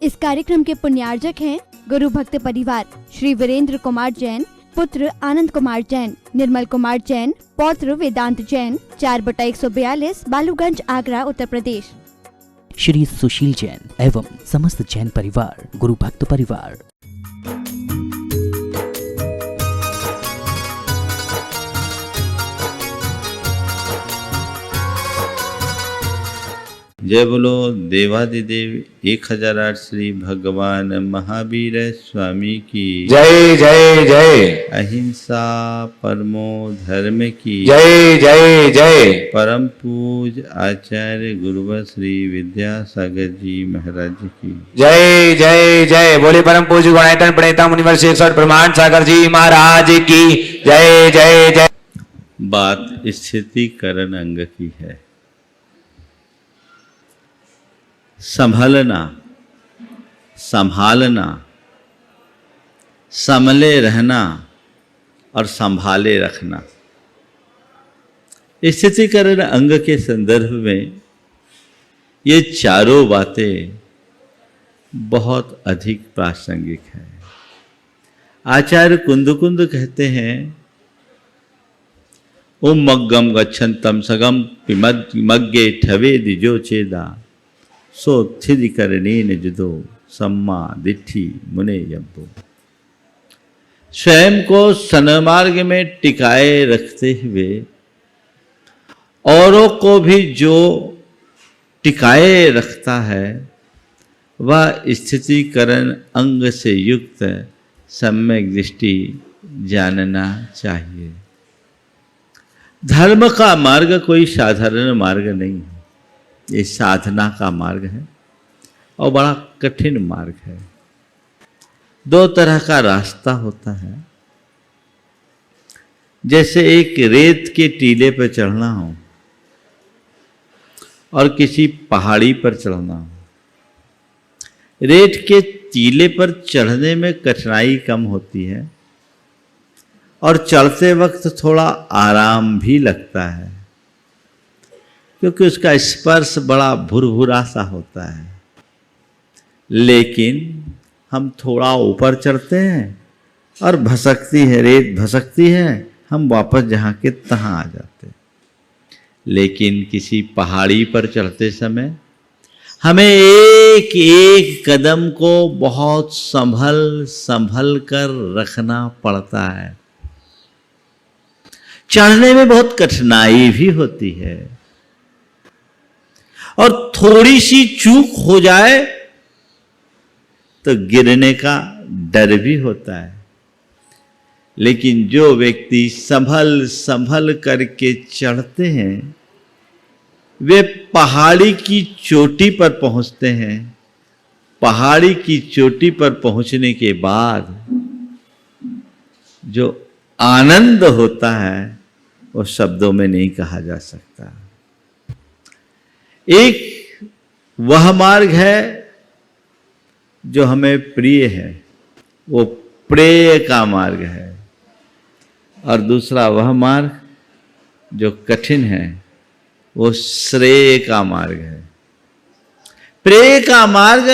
इस कार्यक्रम के पुण्यार्जक हैं गुरु भक्त परिवार श्री वीरेंद्र कुमार जैन, पुत्र आनंद कुमार जैन, निर्मल कुमार जैन, पौत्र वेदांत जैन, 4/142 बालूगंज, आगरा, उत्तर प्रदेश। श्री सुशील जैन एवं समस्त जैन परिवार, गुरु भक्त परिवार। जय बोलो देवादिदेव 1008 श्री भगवान महावीर स्वामी की जय जय जय। अहिंसा परमो धर्म की जय जय जय। परम पूज आचार्य गुरुवर श्री विद्यासागर जी महाराज की जय जय जय। बोले परम पूज्य गुणायतन प्रणेता मुनिवर शेखर ब्रह्मांड सागर जी महाराज की जय जय जय। बात स्थितिकरण अंग की है। संभलना, संभालना, संभले रहना और संभाले रखना, स्थितिकरण अंग के संदर्भ में ये चारों बातें बहुत अधिक प्रासंगिक है। आचार्य कुंद कहते हैं, ओम मग्गम गच्छन्तम सगम पिमग्गे ठवे दिजो चेदा सो थिदिकरणेन जुदो सम्मा दिट्ठी मुने यब्बो। स्वयं को सन्मार्ग में टिकाए रखते हुए औरों को भी जो टिकाए रखता है वह स्थितिकरण अंग से युक्त सम्यक दृष्टि जानना चाहिए। धर्म का मार्ग कोई साधारण मार्ग नहीं है, ये साधना का मार्ग है और बड़ा कठिन मार्ग है। दो तरह का रास्ता होता है। जैसे एक रेत के टीले पर चढ़ना हो और किसी पहाड़ी पर चढ़ना हो। रेत के टीले पर चढ़ने में कठिनाई कम होती है और चढ़ते वक्त थोड़ा आराम भी लगता है, क्योंकि उसका स्पर्श बड़ा भुरभुरा सा होता है। लेकिन हम थोड़ा ऊपर चढ़ते हैं और भसकती है, रेत भसकती है, हम वापस जहाँ के तहाँ आ जाते हैं। लेकिन किसी पहाड़ी पर चढ़ते समय हमें एक एक कदम को बहुत संभल कर रखना पड़ता है। चढ़ने में बहुत कठिनाई भी होती है और थोड़ी सी चूक हो जाए तो गिरने का डर भी होता है। लेकिन जो व्यक्ति संभल करके चढ़ते हैं वे पहाड़ी की चोटी पर पहुंचते हैं। पहाड़ी की चोटी पर पहुंचने के बाद जो आनंद होता है वो शब्दों में नहीं कहा जा सकता। एक वह मार्ग है जो हमें प्रिय है, वो प्रेय का मार्ग है, और दूसरा वह मार्ग जो कठिन है वो श्रेय का मार्ग है। प्रेय का मार्ग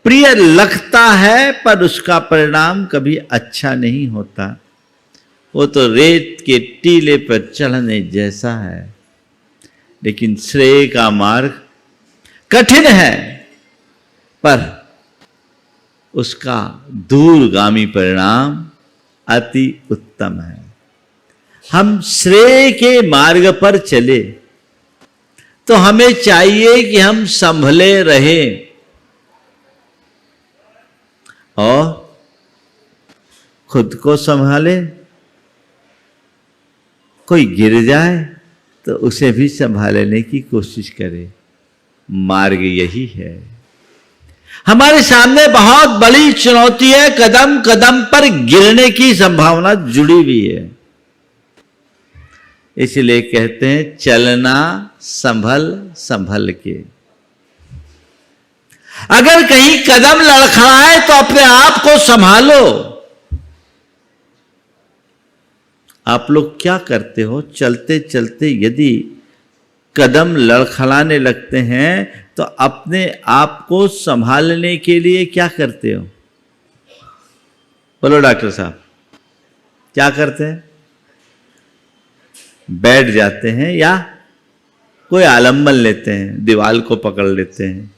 प्रिय लगता है पर उसका परिणाम कभी अच्छा नहीं होता। वो तो रेत के टीले पर चढ़ने जैसा है। लेकिन श्रेय का मार्ग कठिन है पर उसका दूरगामी परिणाम अति उत्तम है। हम श्रेय के मार्ग पर चले तो हमें चाहिए कि हम संभले रहें और खुद को संभाले। कोई गिर जाए तो उसे भी संभालने की कोशिश करे। मार्ग यही है। हमारे सामने बहुत बड़ी चुनौती है, कदम कदम पर गिरने की संभावना जुड़ी हुई है। इसलिए कहते हैं चलना संभल के। अगर कहीं कदम लड़खड़ाए तो अपने आप को संभालो। आप लोग क्या करते हो, चलते चलते यदि कदम लड़खड़ाने लगते हैं तो अपने आप को संभालने के लिए क्या करते हो? बोलो डॉक्टर साहब, क्या करते हैं? बैठ जाते हैं या कोई आलम्बन लेते हैं, दीवार को पकड़ लेते हैं,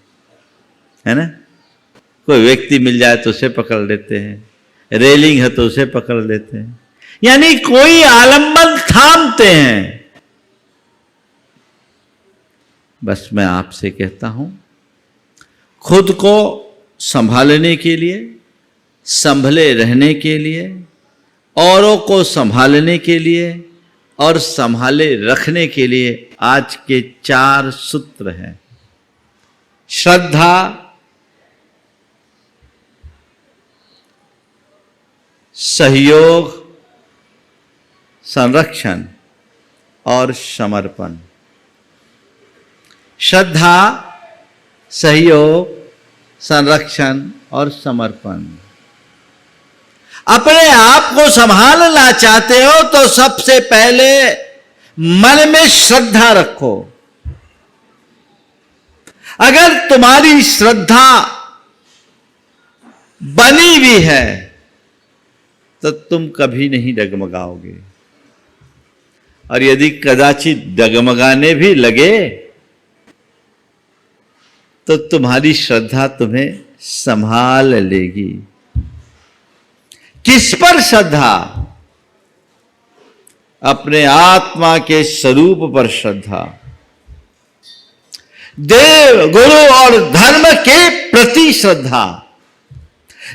है ना? कोई व्यक्ति मिल जाए तो उसे पकड़ लेते हैं, रेलिंग है तो उसे पकड़ लेते हैं, यानी कोई आलम्बन थामते हैं। बस मैं आपसे कहता हूं, खुद को संभालने के लिए, संभले रहने के लिए, औरों को संभालने के लिए और संभाले रखने के लिए आज के 4 सूत्र हैं। श्रद्धा, सहयोग, संरक्षण और समर्पण। श्रद्धा, सहयोग, संरक्षण और समर्पण। अपने आप को संभालना चाहते हो तो सबसे पहले मन में श्रद्धा रखो। अगर तुम्हारी श्रद्धा बनी भी है तो तुम कभी नहीं डगमगाओगे, और यदि कदाचित डगमगाने भी लगे तो तुम्हारी श्रद्धा तुम्हें संभाल लेगी। किस पर श्रद्धा? अपने आत्मा के स्वरूप पर श्रद्धा, देव, गुरु और धर्म के प्रति श्रद्धा।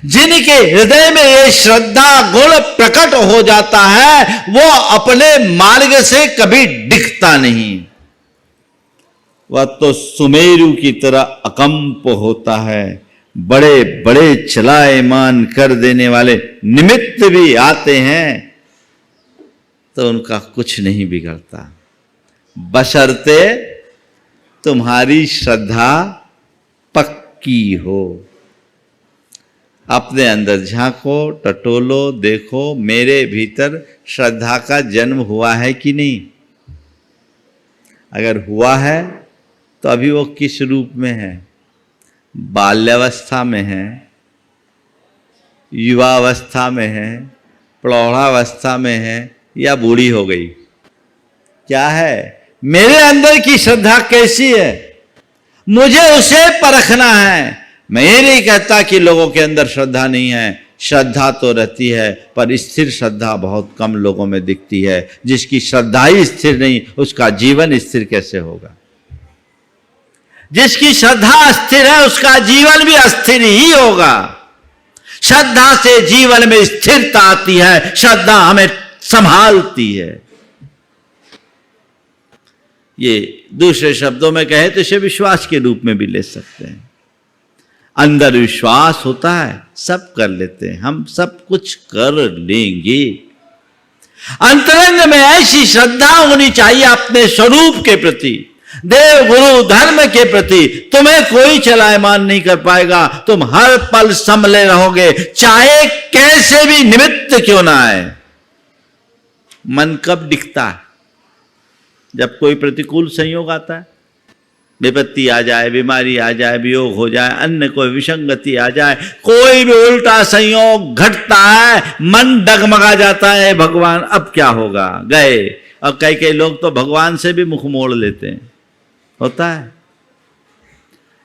जिनके हृदय में ये श्रद्धा गुण प्रकट हो जाता है वो अपने मार्ग से कभी डिगता नहीं, वह तो सुमेरु की तरह अकंप होता है। बड़े बड़े चलायमान कर देने वाले निमित्त भी आते हैं तो उनका कुछ नहीं बिगड़ता, बशर्ते तुम्हारी श्रद्धा पक्की हो। अपने अंदर झांको, टटोलो, देखो मेरे भीतर श्रद्धा का जन्म हुआ है कि नहीं। अगर हुआ है तो अभी वो किस रूप में है? बाल्यावस्था में है, युवावस्था में है, प्रौढ़ावस्था में है या बूढ़ी हो गई? क्या है? मेरे अंदर की श्रद्धा कैसी है, मुझे उसे परखना है। मैं ये नहीं कहता कि लोगों के अंदर श्रद्धा नहीं है, श्रद्धा तो रहती है, पर स्थिर श्रद्धा बहुत कम लोगों में दिखती है। जिसकी श्रद्धा ही स्थिर नहीं, उसका जीवन स्थिर कैसे होगा? जिसकी श्रद्धा स्थिर है उसका जीवन भी अस्थिर ही होगा। श्रद्धा से जीवन में स्थिरता आती है, श्रद्धा हमें संभालती है। ये दूसरे शब्दों में कहे तो इसे विश्वास के रूप में भी ले सकते हैं। अंदर विश्वास होता है, सब कर लेते हैं, हम सब कुछ कर लेंगे। अंतरंग में ऐसी श्रद्धा होनी चाहिए अपने स्वरूप के प्रति, देव, गुरु, धर्म के प्रति। तुम्हें कोई चलायमान नहीं कर पाएगा, तुम हर पल संभले रहोगे, चाहे कैसे भी निमित्त क्यों ना आए। मन कब दिखता है? जब कोई प्रतिकूल संयोग आता है, विपत्ति आ जाए, बीमारी आ जाए, वियोग हो जाए, अन्य कोई विसंगति आ जाए, कोई भी उल्टा संयोग घटता है, मन डगमगा जाता है, भगवान अब क्या होगा, गए। और कई लोग तो भगवान से भी मुख मोड़ लेते हैं, होता है।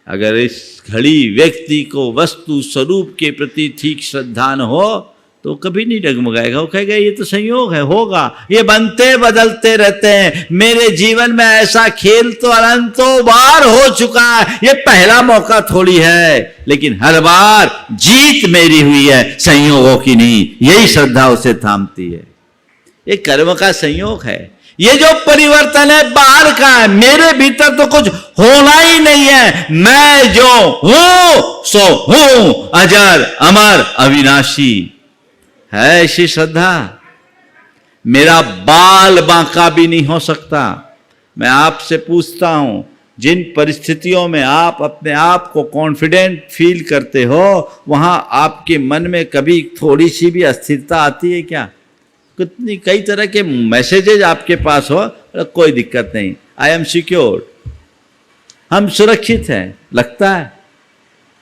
अगर इस घड़ी व्यक्ति को वस्तु स्वरूप के प्रति ठीक श्रद्धा न हो तो कभी नहीं डगमगाएगा। वो कहेगा ये तो संयोग है, होगा, ये बनते बदलते रहते हैं। मेरे जीवन में ऐसा खेल तो अनंतों बार हो चुका है, ये पहला मौका थोड़ी है, लेकिन हर बार जीत मेरी हुई है, संयोगों की नहीं। यही श्रद्धा उसे थामती है। ये कर्म का संयोग है। ये जो परिवर्तन है बाहर का है, मेरे भीतर तो कुछ होना ही नहीं है। मैं जो हूं सो हूं, अजर अमर अविनाशी है ऐसी श्रद्धा। मेरा बाल बांका भी नहीं हो सकता। मैं आपसे पूछता हूं, जिन परिस्थितियों में आप अपने आप को कॉन्फिडेंट फील करते हो, वहां आपके मन में कभी थोड़ी सी भी अस्थिरता आती है क्या? कितनी कई तरह के मैसेजेज आपके पास हो, कोई दिक्कत नहीं, आई एम सिक्योर्ड, हम सुरक्षित हैं, लगता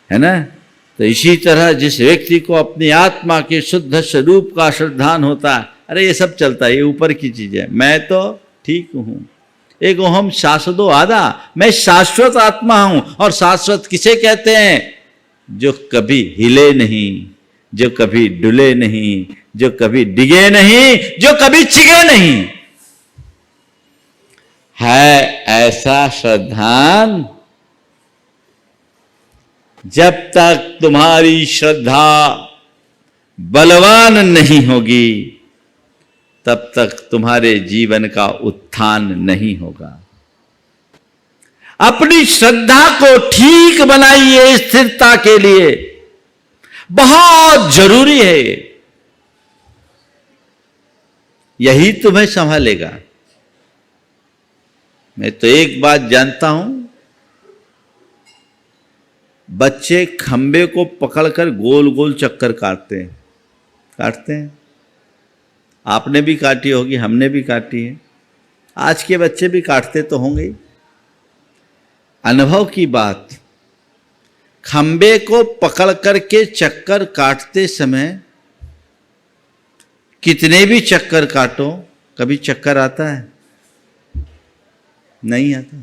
है ना। तो इसी तरह जिस व्यक्ति को अपनी आत्मा के शुद्ध स्वरूप का श्रद्धान होता है, अरे ये सब चलता है, ये ऊपर की चीज है, मैं तो ठीक हूं। एक हम शाश्वतो आदा, मैं शाश्वत आत्मा हूं। और शाश्वत किसे कहते हैं? जो कभी हिले नहीं, जो कभी डुले नहीं, जो कभी डिगे नहीं, जो कभी चिगे नहीं, है ऐसा श्रद्धान। जब तक तुम्हारी श्रद्धा बलवान नहीं होगी, तब तक तुम्हारे जीवन का उत्थान नहीं होगा। अपनी श्रद्धा को ठीक बनाइए, स्थिरता के लिए बहुत जरूरी है। यही तुम्हें संभालेगा। मैं तो एक बात जानता हूं, बच्चे खंबे को पकड़कर गोल गोल चक्कर काटते हैं। आपने भी काटी होगी, हमने भी काटी है, आज के बच्चे भी काटते तो होंगे ही। अनुभव की बात, खंबे को पकड़ करके चक्कर काटते समय कितने भी चक्कर काटो, कभी चक्कर आता है? नहीं आता।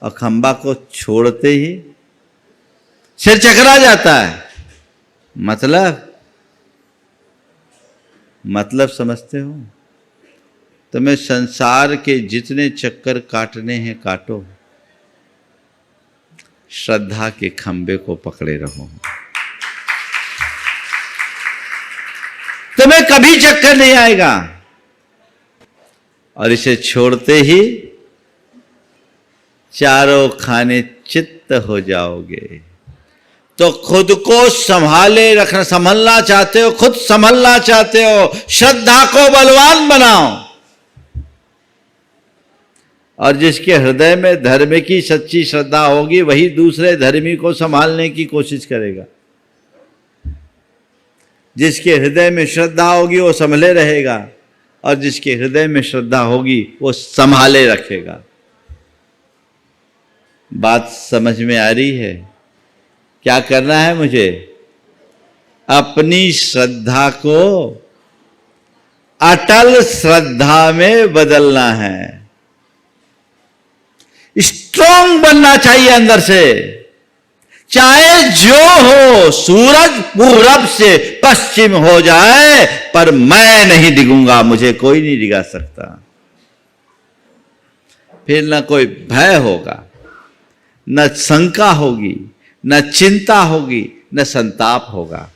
और खंबा को छोड़ते ही सिर चकरा जाता है। मतलब समझते हो? तुम्हें संसार के जितने चक्कर काटने हैं काटो, श्रद्धा के खंबे को पकड़े रहो। तुम्हें कभी चक्कर नहीं आएगा। और इसे छोड़ते ही चारों खाने चित्त हो जाओगे। तो खुद को संभलना चाहते हो, खुद संभलना चाहते हो, श्रद्धा को बलवान बनाओ। और जिसके हृदय में धर्म की सच्ची श्रद्धा होगी, वही दूसरे धर्मी को संभालने की कोशिश करेगा। जिसके हृदय में श्रद्धा होगी वो संभले रहेगा, और जिसके हृदय में श्रद्धा होगी वो संभाले रखेगा। बात समझ में आ रही है? क्या करना है मुझे? अपनी श्रद्धा को अटल श्रद्धा में बदलना है। स्ट्रांग बनना चाहिए अंदर से। चाहे जो हो, सूरज पूरब से पश्चिम हो जाए, पर मैं नहीं डिगूंगा, मुझे कोई नहीं डिगा सकता। फिर न कोई भय होगा, न शंका होगी, न चिंता होगी, न संताप होगा,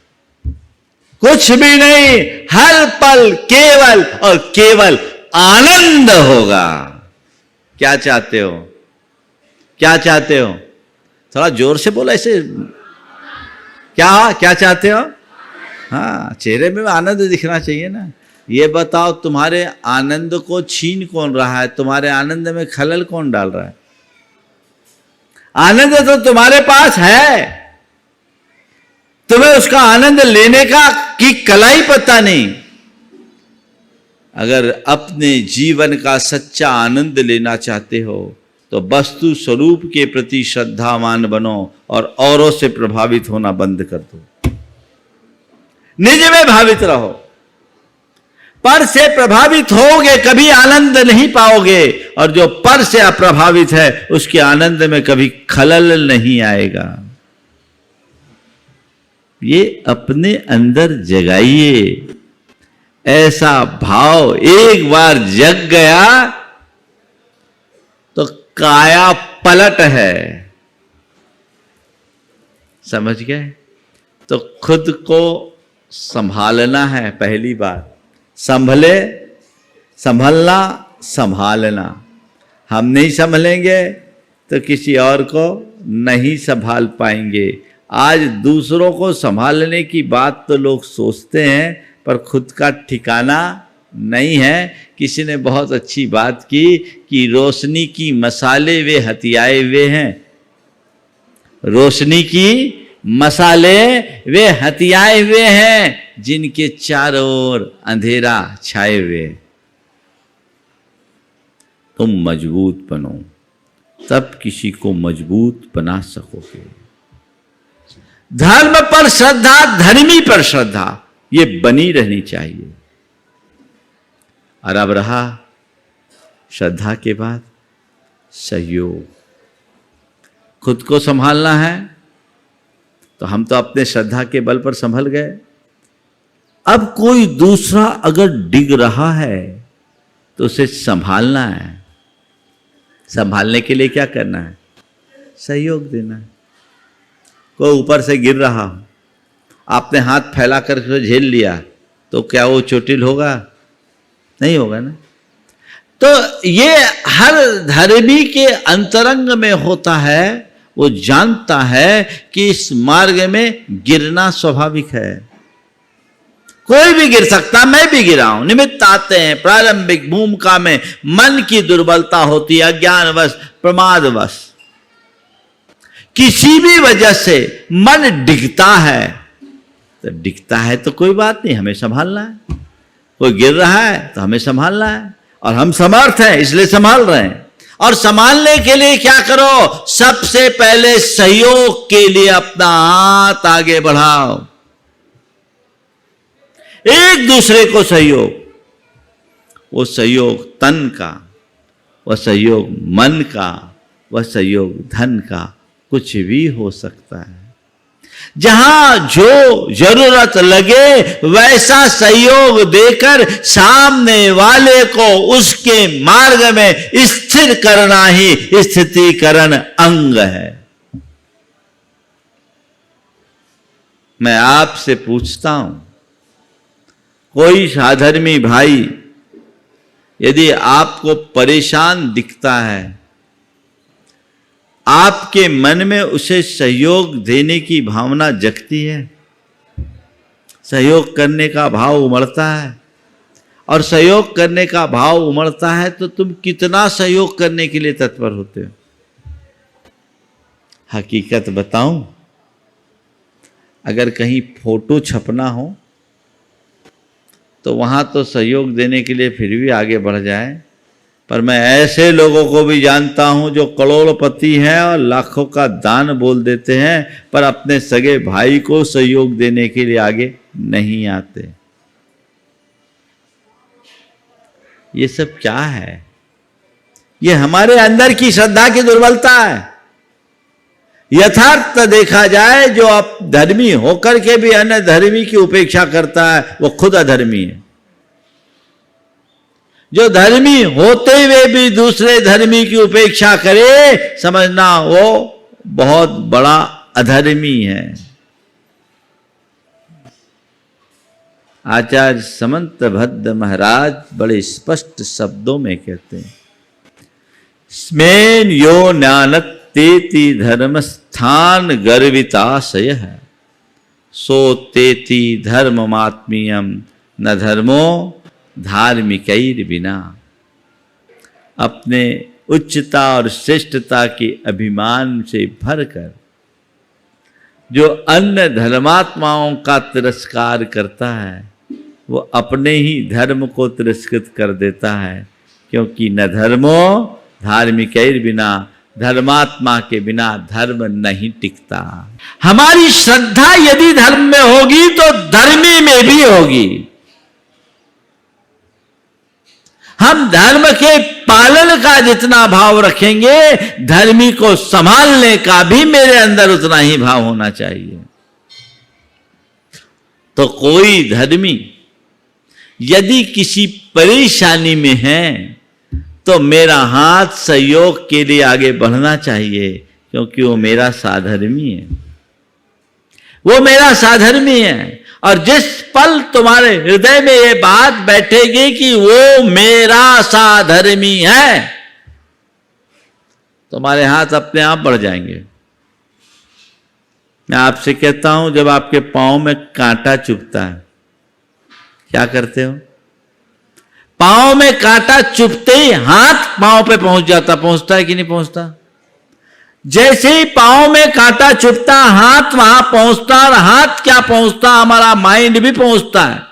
कुछ भी नहीं। हर पल केवल और केवल आनंद होगा। क्या चाहते हो? क्या चाहते हो? थोड़ा जोर से बोलो ऐसे। क्या चाहते हो? हाँ, चेहरे में आनंद दिखना चाहिए ना। ये बताओ, तुम्हारे आनंद को छीन कौन रहा है? तुम्हारे आनंद में खलल कौन डाल रहा है? आनंद तो तुम्हारे पास है, तुम्हें उसका आनंद लेने की कला ही पता नहीं। अगर अपने जीवन का सच्चा आनंद लेना चाहते हो तो वस्तु स्वरूप के प्रति श्रद्धावान बनो और औरों से प्रभावित होना बंद कर दो। निज में भावित रहो। पर से प्रभावित होगे कभी आनंद नहीं पाओगे, और जो पर से अप्रभावित है उसके आनंद में कभी खलल नहीं आएगा। ये अपने अंदर जगाइए। ऐसा भाव एक बार जग गया तो काया पलट है। समझ गए? तो खुद को संभालना है। पहली बात, संभालना। हम नहीं संभलेंगे तो किसी और को नहीं संभाल पाएंगे। आज दूसरों को संभालने की बात तो लोग सोचते हैं, पर खुद का ठिकाना नहीं है। किसी ने बहुत अच्छी बात की कि रोशनी की मसाले वे हथियाए हुए हैं। रोशनी की मसाले वे हथियाए हुए हैं जिनके चारों ओर अंधेरा छाए हुए। तुम मजबूत बनो, तब किसी को मजबूत बना सकोगे। धर्म पर श्रद्धा, धर्मी पर श्रद्धा, ये बनी रहनी चाहिए। और अब रहा श्रद्धा के बाद सहयोग। खुद को संभालना है तो हम तो अपने श्रद्धा के बल पर संभल गए। अब कोई दूसरा अगर डिग रहा है तो उसे संभालना है। संभालने के लिए क्या करना है? सहयोग देना है। कोई ऊपर से गिर रहा हो, आपने हाथ फैला कर झेल लिया तो क्या वो चोटिल होगा? नहीं होगा ना। तो ये हर धर्मी के अंतरंग में होता है। वो जानता है कि इस मार्ग में गिरना स्वाभाविक है। कोई भी गिर सकता, मैं भी गिरा हूं। निमित्त आते हैं। प्रारंभिक भूमिका में मन की दुर्बलता होती है, अज्ञानवश, प्रमादवश, किसी भी वजह से मन डिगता है। तो डिगता है तो कोई बात नहीं, हमें संभालना है। कोई गिर रहा है तो हमें संभालना है, और हम समर्थ हैं इसलिए संभाल रहे हैं। और संभालने के लिए क्या करो? सबसे पहले सहयोग के लिए अपना हाथ आगे बढ़ाओ। एक दूसरे को सहयोग, वो सहयोग तन का, वह सहयोग मन का, वह सहयोग धन का, कुछ भी हो सकता है। जहां जो जरूरत लगे वैसा सहयोग देकर सामने वाले को उसके मार्ग में स्थिर करना ही स्थितीकरण अंग है। मैं आपसे पूछता हूं, कोई साधर्मी भाई यदि आपको परेशान दिखता है, आपके मन में उसे सहयोग देने की भावना जगती है, सहयोग करने का भाव उमड़ता है, और सहयोग करने का भाव उमड़ता है तो तुम कितना सहयोग करने के लिए तत्पर होते हो? हकीकत बताऊं, अगर कहीं फोटो छपना हो तो वहां तो सहयोग देने के लिए फिर भी आगे बढ़ जाए, पर मैं ऐसे लोगों को भी जानता हूं जो करोड़पति हैं और लाखों का दान बोल देते हैं, पर अपने सगे भाई को सहयोग देने के लिए आगे नहीं आते। ये सब क्या है? ये हमारे अंदर की श्रद्धा की दुर्बलता है। यथार्थ देखा जाए, जो आप धर्मी होकर के भी अन्य धर्मी की उपेक्षा करता है वो खुद अधर्मी है। जो धर्मी होते हुए भी दूसरे धर्मी की उपेक्षा करे, समझना वो बहुत बड़ा अधर्मी है। आचार्य समंत भद्र महाराज बड़े स्पष्ट शब्दों में कहते हैं, स्मेन यो ज्ञानत तेति धर्म स्थान गर्विताशय है, सो तेति धर्ममात्मीयम न धर्मो धार्मिकैर बिना। अपने उच्चता और श्रेष्ठता के अभिमान से भरकर जो अन्य धर्मात्माओं का तिरस्कार करता है, वो अपने ही धर्म को तिरस्कृत कर देता है, क्योंकि न धर्मो धार्मिकैर बिना, धर्मात्मा के बिना धर्म नहीं टिकता। हमारी श्रद्धा यदि धर्म में होगी तो धर्मी में भी होगी। हम धर्म के पालन का जितना भाव रखेंगे, धर्मी को संभालने का भी मेरे अंदर उतना ही भाव होना चाहिए। तो कोई धर्मी यदि किसी परेशानी में है तो मेरा हाथ सहयोग के लिए आगे बढ़ना चाहिए, क्योंकि वो मेरा साधर्मी है। वो मेरा साधर्मी है। और जिस पल तुम्हारे हृदय में ये बात बैठेगी कि वो मेरा साधर्मी है, तुम्हारे हाथ अपने आप बढ़ जाएंगे। मैं आपसे कहता हूं, जब आपके पांव में कांटा चुभता है, क्या करते हो? पांव में कांटा चुभते ही हाथ पांव पे पहुंचता है कि नहीं पहुंचता? जैसे ही पांव में कांटा चुभता, हाथ वहां पहुंचता, और हाथ क्या पहुंचता, हमारा माइंड भी पहुंचता है।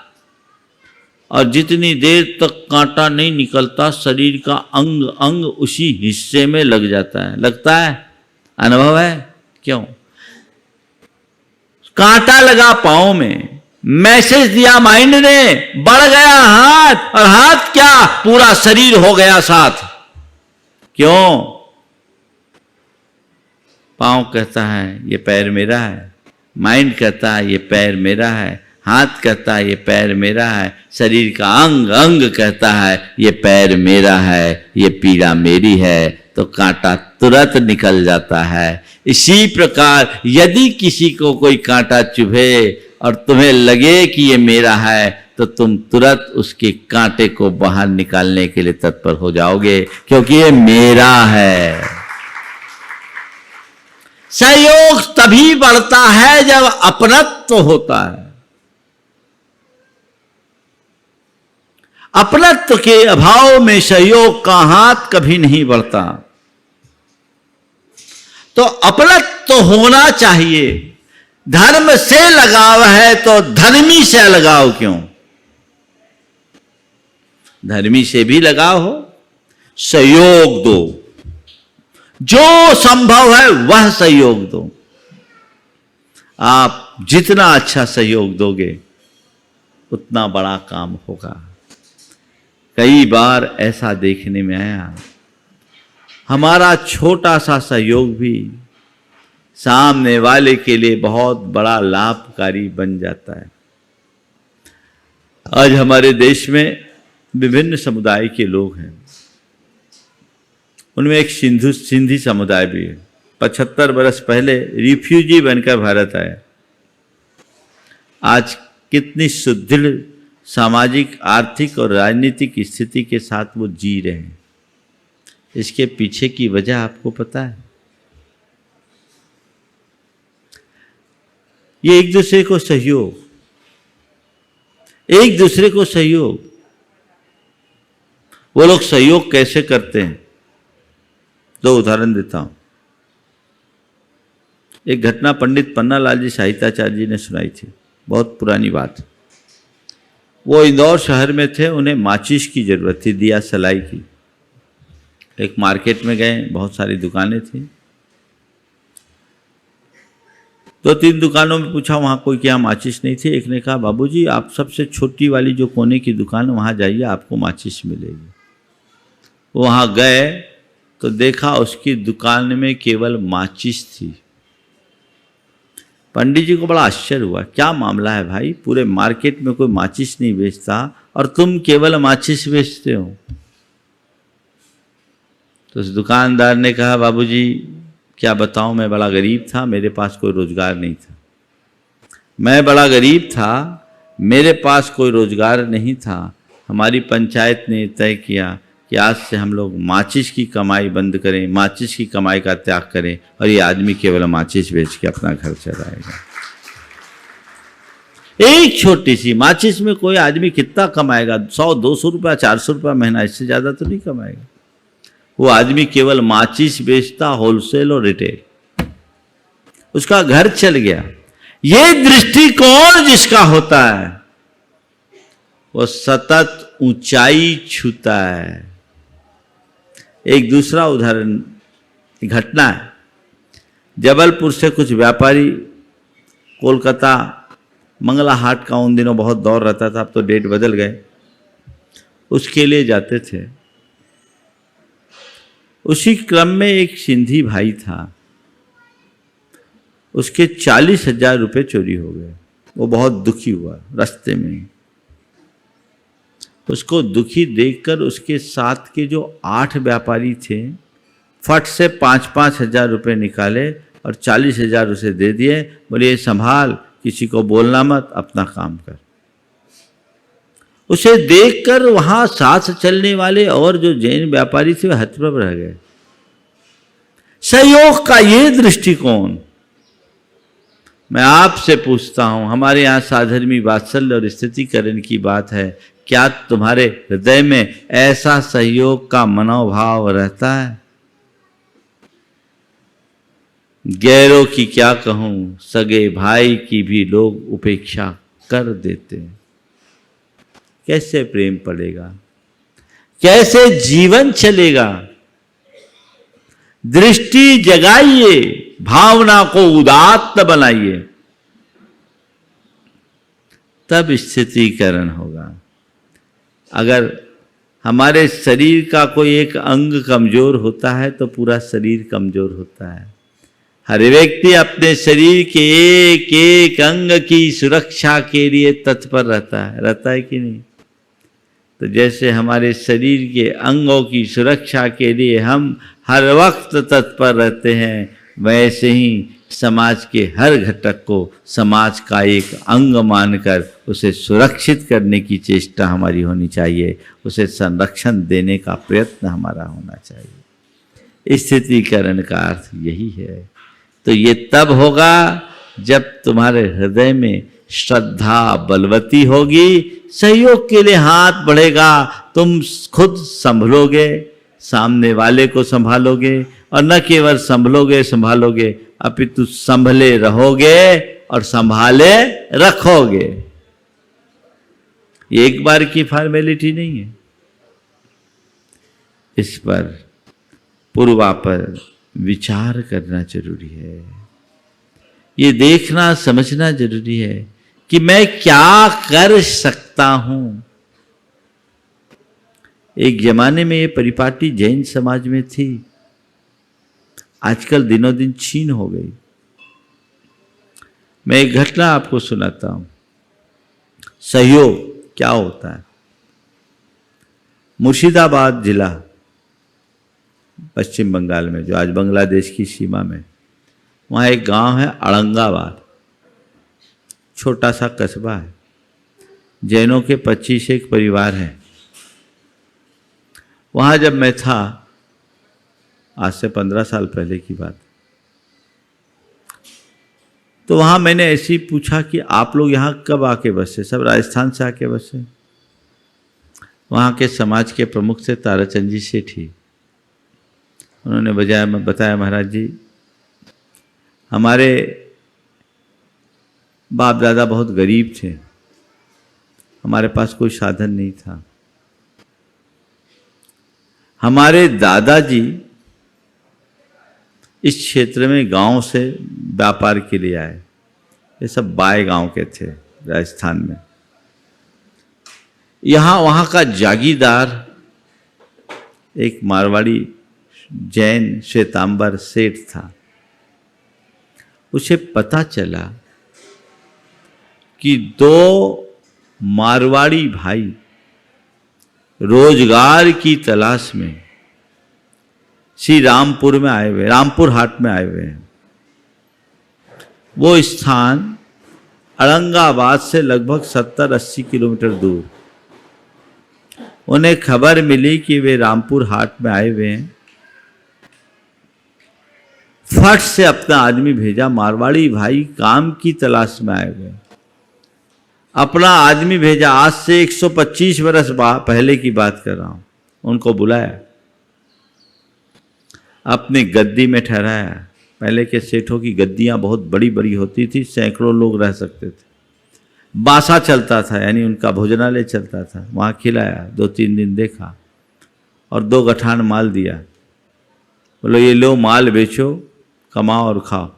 और जितनी देर तक कांटा नहीं निकलता शरीर का अंग अंग उसी हिस्से में लग जाता है। लगता है? अनुभव है? क्यों? कांटा लगा पांव में, मैसेज दिया माइंड ने, बढ़ गया हाथ, और हाथ क्या, पूरा शरीर हो गया साथ। क्यों? पांव कहता है ये पैर मेरा है, माइंड कहता है ये पैर मेरा है, हाथ कहता है ये पैर मेरा है, शरीर का अंग अंग कहता है ये पैर मेरा है, ये पीड़ा मेरी है, तो कांटा तुरंत निकल जाता है। इसी प्रकार यदि किसी को कोई कांटा चुभे और तुम्हें लगे कि ये मेरा है, तो तुम तुरंत उसके कांटे को बाहर निकालने के लिए तत्पर हो जाओगे, क्योंकि ये मेरा है। सहयोग तभी बढ़ता है जब अपनत्व होता है। अपनत्व के अभाव में सहयोग का हाथ कभी नहीं बढ़ता। तो अपनत्व होना चाहिए। धर्म से लगाव है तो धर्मी से लगाव क्यों? धर्मी से भी लगाव हो, सहयोग दो, जो संभव है वह सहयोग दो। आप जितना अच्छा सहयोग दोगे उतना बड़ा काम होगा। कई बार ऐसा देखने में आया, हमारा छोटा सा सहयोग भी सामने वाले के लिए बहुत बड़ा लाभकारी बन जाता है। आज हमारे देश में विभिन्न समुदाय के लोग हैं, उनमें एक सिंधी समुदाय भी है। 75 वर्ष पहले रिफ्यूजी बनकर भारत आया। आज कितनी सुदृढ़ सामाजिक, आर्थिक और राजनीतिक स्थिति के साथ वो जी रहे हैं। इसके पीछे की वजह आपको पता है? ये एक दूसरे को सहयोग, एक दूसरे को सहयोग। वो लोग सहयोग कैसे करते हैं, दो उदाहरण देता हूं। एक घटना पंडित पन्नालाल जी साहित्याचार्य जी ने सुनाई थी, बहुत पुरानी बात। वो इंदौर शहर में थे, उन्हें माचिस की जरूरत थी, दिया सलाई की। एक मार्केट में गए, बहुत सारी दुकानें थी। 2-3 दुकानों में पूछा, वहाँ कोई क्या माचिस नहीं थी। एक ने कहा, बाबूजी आप सबसे छोटी वाली जो कोने की दुकान है वहाँ जाइए, आपको माचिस मिलेगी। वहाँ गए तो देखा उसकी दुकान में केवल माचिस थी। पंडित जी को बड़ा आश्चर्य हुआ, क्या मामला है भाई, पूरे मार्केट में कोई माचिस नहीं बेचता और तुम केवल माचिस बेचते हो। तो उस दुकानदार ने कहा, बाबूजी क्या बताऊं, मैं बड़ा गरीब था, मेरे पास कोई रोजगार नहीं था। मैं बड़ा गरीब था, मेरे पास कोई रोजगार नहीं था। हमारी पंचायत ने तय किया कि आज से हम लोग माचिस की कमाई बंद करें, माचिस की कमाई का त्याग करें, और ये आदमी केवल माचिस बेच के अपना घर चलाएगा। एक छोटी सी माचिस में कोई आदमी कितना कमाएगा? 100-200 रुपया, 400 रुपया महीना, इससे ज़्यादा तो नहीं कमाएगा। वो आदमी केवल माचिस बेचता, होलसेल और रिटेल। उसका घर चल गया। ये दृष्टिकोण जिसका होता है वो सतत ऊंचाई छूता है। एक दूसरा उदाहरण, घटना है। जबलपुर से कुछ व्यापारी कोलकाता मंगला हाट का उन दिनों बहुत दौर रहता था, अब तो डेट बदल गए, उसके लिए जाते थे। उसी क्रम में एक सिंधी भाई था, उसके 40,000 रुपये चोरी हो गए। वो बहुत दुखी हुआ रास्ते में। उसको दुखी देखकर उसके साथ के जो 8 व्यापारी थे, फट से 5-5 हजार रुपये निकाले और 40,000 उसे दे दिए। बोले ये संभाल, किसी को बोलना मत, अपना काम कर। उसे देखकर वहां साथ चलने वाले और जो जैन व्यापारी थे वे हतप्रभ रह गए। सहयोग का ये दृष्टिकोण। मैं आपसे पूछता हूं, हमारे यहाँ साधर्मी वात्सल्य और स्थितिकरण की बात है, क्या तुम्हारे हृदय में ऐसा सहयोग का मनोभाव रहता है? गैरों की क्या कहूं, सगे भाई की भी लोग उपेक्षा कर देते हैं। कैसे प्रेम पड़ेगा, कैसे जीवन चलेगा। दृष्टि जगाइए, भावना को उदात्त बनाइए, तब स्थितीकरण होगा। अगर हमारे शरीर का कोई एक अंग कमजोर होता है तो पूरा शरीर कमजोर होता है। हर व्यक्ति अपने शरीर के एक एक अंग की सुरक्षा के लिए तत्पर रहता है कि नहीं? तो जैसे हमारे शरीर के अंगों की सुरक्षा के लिए हम हर वक्त तत्पर रहते हैं, वैसे ही समाज के हर घटक को समाज का एक अंग मानकर उसे सुरक्षित करने की चेष्टा हमारी होनी चाहिए, उसे संरक्षण देने का प्रयत्न हमारा होना चाहिए। स्थितीकरण का अर्थ यही है। तो ये तब होगा जब तुम्हारे हृदय में श्रद्धा बलवती होगी, सहयोग के लिए हाथ बढ़ेगा, तुम खुद संभलोगे, सामने वाले को संभालोगे, और न केवल संभालोगे अपितु संभले रहोगे और संभाले रखोगे। ये एक बार की फॉर्मेलिटी नहीं है, इस पर पूर्वापर विचार करना जरूरी है। ये देखना समझना जरूरी है कि मैं क्या कर सकता हूं। एक जमाने में ये परिपाटी जैन समाज में थी, आजकल दिनों दिन छीन हो गई। मैं एक घटना आपको सुनाता हूं, सहयोग क्या होता है। मुर्शिदाबाद जिला पश्चिम बंगाल में, जो आज बांग्लादेश की सीमा में, वहाँ एक गांव है औरंगाबाद, छोटा सा कस्बा है। जैनों के 25 एक परिवार हैं। वहाँ जब मैं था, आज से 15 साल पहले की बात, तो वहाँ मैंने ऐसे ही पूछा कि आप लोग यहाँ कब आके बसे? सब राजस्थान से आके बसे। वहाँ के समाज के प्रमुख थे ताराचंद जी सेठी। उन्होंने बताया महाराज जी, हमारे बाप दादा बहुत गरीब थे, हमारे पास कोई साधन नहीं था। हमारे दादाजी इस क्षेत्र में गांव से व्यापार के लिए आए। ये सब बाय गांव के थे राजस्थान में। यहाँ वहाँ का जागीरदार एक मारवाड़ी जैन श्वेतांबर सेठ था। उसे पता चला कि 2 मारवाड़ी भाई रोजगार की तलाश में श्री रामपुर में आए हुए, रामपुर हाट में आए हुए हैं। वो स्थान औरंगाबाद से लगभग 70-80 किलोमीटर दूर। उन्हें खबर मिली कि वे रामपुर हाट में आए हुए हैं। फट से अपना आदमी भेजा, मारवाड़ी भाई काम की तलाश में आए हुए। अपना आदमी भेजा, आज से 125 वर्ष पहले की बात कर रहा हूं। उनको बुलाया, अपने गद्दी में ठहराया। पहले के सेठों की गद्दियां बहुत बड़ी बड़ी होती थी, सैकड़ों लोग रह सकते थे। बासा चलता था, यानी उनका भोजनालय चलता था। वहां खिलाया, 2-3 दिन देखा और 2 गठान माल दिया। बोलो ये लो, माल बेचो, कमाओ और खाओ,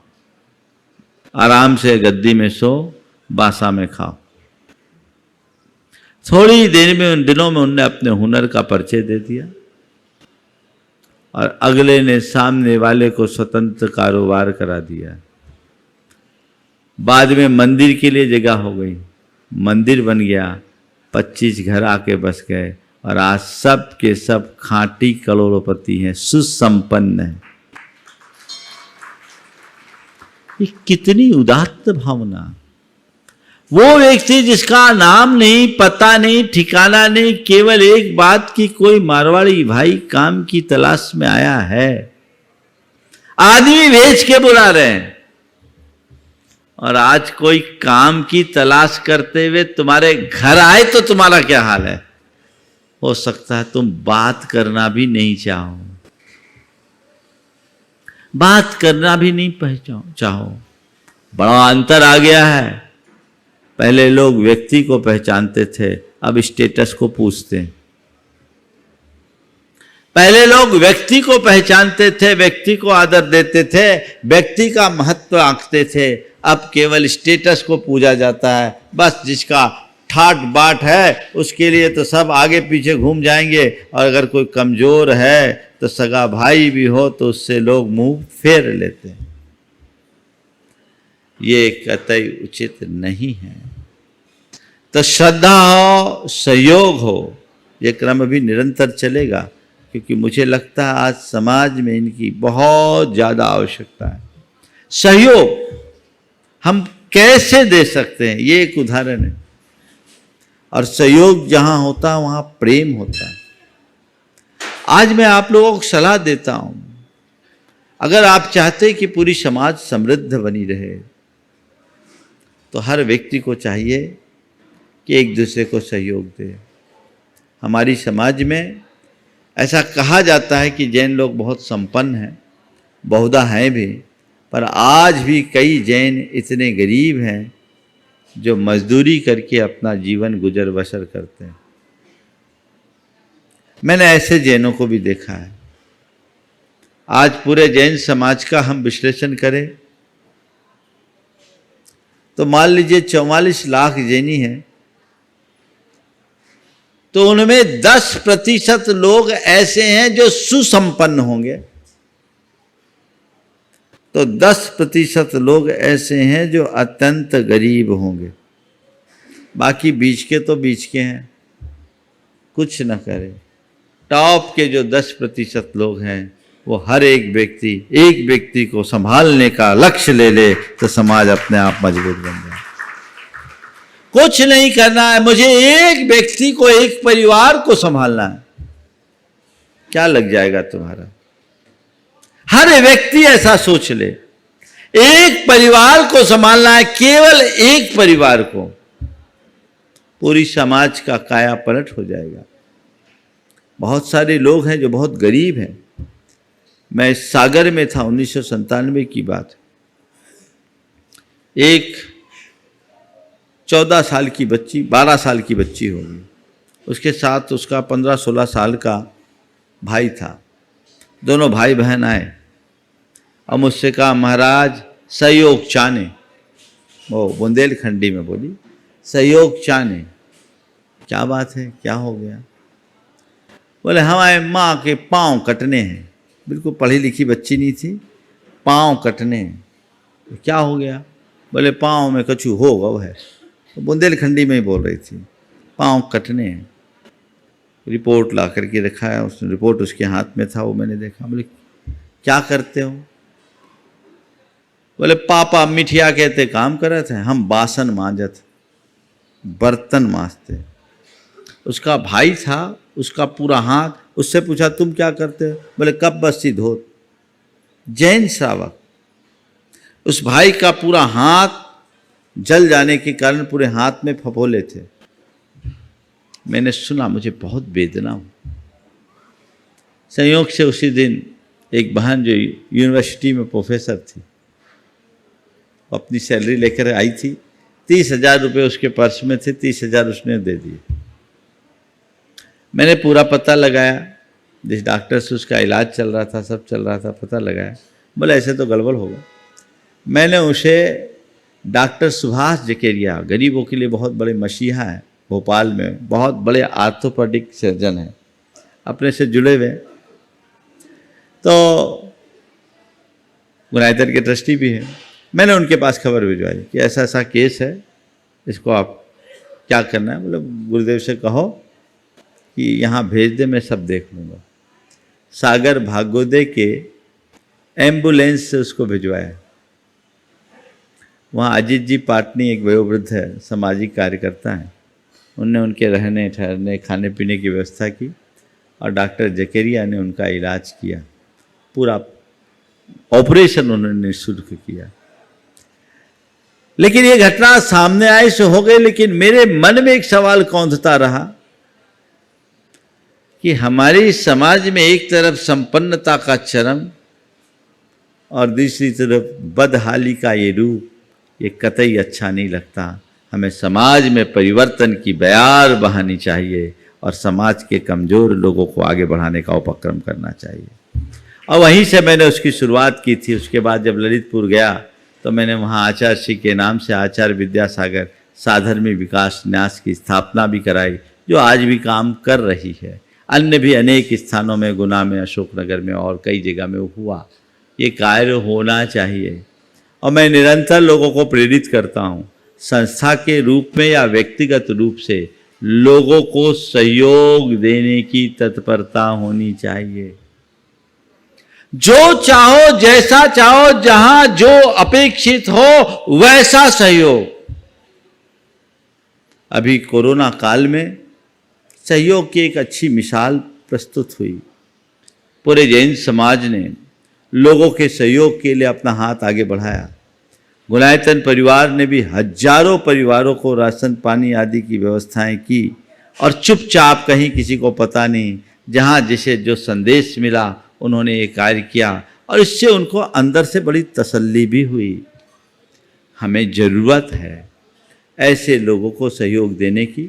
आराम से गद्दी में सो, बासा में खाओ। थोड़ी देर में, उन दिनों में उनने अपने हुनर का परिचय दे दिया और अगले ने सामने वाले को स्वतंत्र कारोबार करा दिया। बाद में मंदिर के लिए जगह हो गई, मंदिर बन गया, 25 घर आके बस गए और आज सब के सब खांटी करोड़पति हैं, सुसंपन्न हैं। ये कितनी उदात्त भावना। वो व्यक्ति जिसका नाम नहीं, पता नहीं, ठिकाना नहीं, केवल एक बात की कोई मारवाड़ी भाई काम की तलाश में आया है, आदमी भेज के बुला रहे हैं। और आज कोई काम की तलाश करते हुए तुम्हारे घर आए तो तुम्हारा क्या हाल है? हो सकता है तुम बात करना भी नहीं चाहो, बात करना भी नहीं चाहो। बड़ा अंतर आ गया है। पहले लोग व्यक्ति को पहचानते थे, अब स्टेटस को पूछते हैं। पहले लोग व्यक्ति को पहचानते थे, व्यक्ति को आदर देते थे, व्यक्ति का महत्व आंकते थे। अब केवल स्टेटस को पूजा जाता है। बस जिसका ठाट बाट है उसके लिए तो सब आगे पीछे घूम जाएंगे, और अगर कोई कमजोर है तो सगा भाई भी हो तो उससे लोग मुंह फेर लेते हैं। ये कतई उचित नहीं है। तो श्रद्धा हो, सहयोग हो, ये क्रम भी निरंतर चलेगा, क्योंकि मुझे लगता है आज समाज में इनकी बहुत ज़्यादा आवश्यकता है। सहयोग हम कैसे दे सकते हैं, ये एक उदाहरण है। और सहयोग जहाँ होता है वहाँ प्रेम होता है। आज मैं आप लोगों को सलाह देता हूँ, अगर आप चाहते हैं कि पूरी समाज समृद्ध बनी रहे तो हर व्यक्ति को चाहिए कि एक दूसरे को सहयोग दे। हमारी समाज में ऐसा कहा जाता है कि जैन लोग बहुत संपन्न हैं, बहुधा हैं भी, पर आज भी कई जैन इतने गरीब हैं जो मजदूरी करके अपना जीवन गुजर बसर करते हैं। मैंने ऐसे जैनों को भी देखा है। आज पूरे जैन समाज का हम विश्लेषण करें तो मान लीजिए 44 लाख जैनी हैं, तो उनमें 10% लोग ऐसे हैं जो सुसंपन्न होंगे, तो 10% लोग ऐसे हैं जो अत्यंत गरीब होंगे। बाकी बीच के तो बीच के हैं, कुछ न करें। टॉप के जो 10% लोग हैं वो हर एक व्यक्ति को संभालने का लक्ष्य ले ले तो समाज अपने आप मजबूत बन जाए। कुछ नहीं करना है, मुझे एक व्यक्ति को, एक परिवार को संभालना है, क्या लग जाएगा तुम्हारा? हर व्यक्ति ऐसा सोच ले, एक परिवार को संभालना है, केवल एक परिवार को, पूरी समाज का काया पलट हो जाएगा। बहुत सारे लोग हैं जो बहुत गरीब हैं। मैं सागर में था, 1997 की बात। एक 14 साल की बच्ची, 12 साल की बच्ची होगी, उसके साथ उसका 15-16 साल का भाई था। दोनों भाई बहन आए और मुझसे कहा, महाराज सहयोग चाहने, वो बुंदेलखंडी में बोली, सहयोग चाहने। क्या बात है, क्या हो गया? बोले हमारे माँ के पाँव कटने हैं। बिल्कुल पढ़ी लिखी बच्ची नहीं थी, पाँव कटने हैं। तो क्या हो गया? बोले पाँव में कछु हो गया है। तो बुंदेलखंडी में ही बोल रही थी, पाँव कटने हैं। रिपोर्ट ला करके दिखाया उसने, रिपोर्ट उसके हाथ में था, वो मैंने देखा। बोले क्या करते हो? बोले पापा मिठिया कहते काम करे थे, हम बासन मांजत, बर्तन मांजते। उसका भाई था, उसका पूरा हाथ, उससे पूछा तुम क्या करते हो? बोले कब बस्ती धोत। जैन श्रावक। उस भाई का पूरा हाथ जल जाने के कारण पूरे हाथ में फफोले थे। मैंने सुना, मुझे बहुत वेदना हुई। संयोग से उसी दिन एक बहन जो यूनिवर्सिटी में प्रोफेसर थी, अपनी सैलरी लेकर आई थी। 30,000 रुपये उसके पर्स में थे, 30,000 उसने दे दिए। मैंने पूरा पता लगाया, जिस डॉक्टर से उसका इलाज चल रहा था, सब चल रहा था, पता लगाया। बोले ऐसे तो गड़बड़ होगा। मैंने उसे डॉक्टर सुभाष जकेरिया, गरीबों के लिए बहुत बड़े मसीहा हैं, भोपाल में बहुत बड़े आर्थोपेडिक सर्जन हैं, अपने से जुड़े हुए, तो गुनाइदर के ट्रस्टी भी हैं। मैंने उनके पास खबर भिजवाई कि ऐसा ऐसा केस है, इसको आप क्या करना है। बोले गुरुदेव से कहो कि यहाँ भेज दे, मैं सब देख लूँगा। सागर भागोदय के एम्बुलेंस से उसको भिजवाया। वहाँ अजीत जी पाटनी एक वयोवृद्ध है, सामाजिक कार्यकर्ता हैं, उनने उनके रहने ठहरने खाने पीने की व्यवस्था की और डॉक्टर जकेरिया ने उनका इलाज किया। पूरा ऑपरेशन उन्होंने निःशुल्क किया। लेकिन ये घटना सामने आई सो हो गई, लेकिन मेरे मन में एक सवाल कौंधता रहा कि हमारे समाज में एक तरफ संपन्नता का चरम और दूसरी तरफ बदहाली का ये रूप, ये कतई अच्छा नहीं लगता। हमें समाज में परिवर्तन की बयार बहानी चाहिए और समाज के कमज़ोर लोगों को आगे बढ़ाने का उपक्रम करना चाहिए। और वहीं से मैंने उसकी शुरुआत की थी। उसके बाद जब ललितपुर गया तो मैंने वहाँ आचार्य श्री के नाम से आचार्य विद्यासागर साधर्मी विकास न्यास की स्थापना भी कराई, जो आज भी काम कर रही है। अन्य भी अनेक स्थानों में, गुना में, अशोकनगर में और कई जगह में हुआ। ये कार्य होना चाहिए और मैं निरंतर लोगों को प्रेरित करता हूँ, संस्था के रूप में या व्यक्तिगत रूप से लोगों को सहयोग देने की तत्परता होनी चाहिए। जो चाहो, जैसा चाहो, जहां जो अपेक्षित हो वैसा सहयोग। अभी कोरोना काल में सहयोग की एक अच्छी मिसाल प्रस्तुत हुई। पूरे जैन समाज ने लोगों के सहयोग के लिए अपना हाथ आगे बढ़ाया। गुणायतन परिवार ने भी हजारों परिवारों को राशन पानी आदि की व्यवस्थाएं की और चुपचाप, कहीं किसी को पता नहीं, जहां जिसे जो संदेश मिला उन्होंने ये कार्य किया और इससे उनको अंदर से बड़ी तसल्ली भी हुई। हमें ज़रूरत है ऐसे लोगों को सहयोग देने की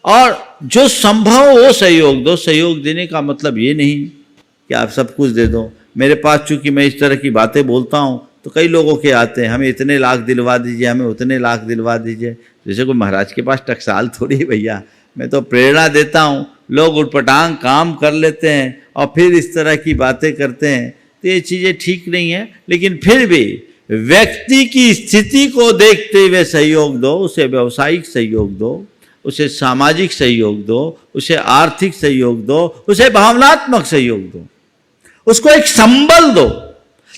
और जो संभव वो सहयोग दो। सहयोग देने का मतलब ये नहीं कि आप सब कुछ दे दो। मेरे पास चूंकि मैं इस तरह की बातें बोलता हूँ तो कई लोगों के आते हैं, हमें इतने लाख दिलवा दीजिए, हमें उतने लाख दिलवा दीजिए। जैसे कोई महाराज के पास टकसाल थोड़ी है भैया। मैं तो प्रेरणा देता हूँ, लोग उटपटांग काम कर लेते हैं और फिर इस तरह की बातें करते हैं, तो ये चीज़ें ठीक नहीं है। लेकिन फिर भी व्यक्ति की स्थिति को देखते हुए सहयोग दो, उसे व्यावसायिक सहयोग दो, उसे सामाजिक सहयोग दो, उसे आर्थिक सहयोग दो, उसे भावनात्मक सहयोग दो, उसको एक संबल दो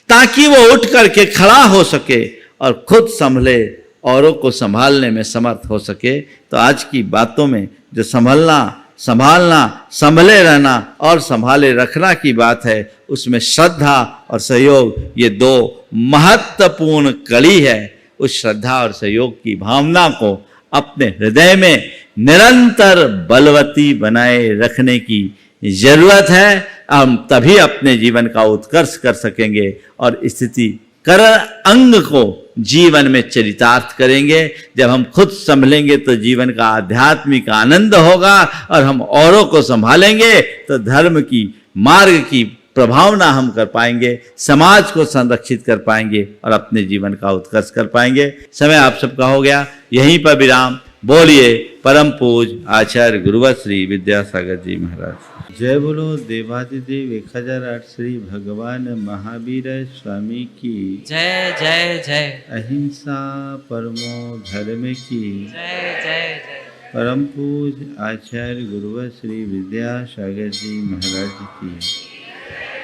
ताकि वो उठ करके खड़ा हो सके और खुद संभले, औरों को संभालने में समर्थ हो सके। तो आज की बातों में जो संभलना, संभालना, संभले रहना और संभाले रखना की बात है, उसमें श्रद्धा और सहयोग ये दो महत्वपूर्ण कड़ी है। उस श्रद्धा और सहयोग की भावना को अपने हृदय में निरंतर बलवती बनाए रखने की जरूरत है। हम तभी अपने जीवन का उत्कर्ष कर सकेंगे और स्थिति कर अंग को जीवन में चरितार्थ करेंगे। जब हम खुद संभलेंगे तो जीवन का आध्यात्मिक आनंद होगा और हम औरों को संभालेंगे तो धर्म की मार्ग की प्रभावना हम कर पाएंगे, समाज को संरक्षित कर पाएंगे और अपने जीवन का उत्कर्ष कर पाएंगे। समय आप सबका हो गया, यहीं पर विराम। बोलिए परम पूज आचार्य गुरुवर श्री विद्यासागर जी महाराज। जय बोलो देवादिदेव 1008 श्री भगवान महावीर स्वामी की जय जय जय। अहिंसा परमो धर्म की जय जय जय। परम पूज आचार्य गुरुवर श्री विद्यासागर जी महाराज की।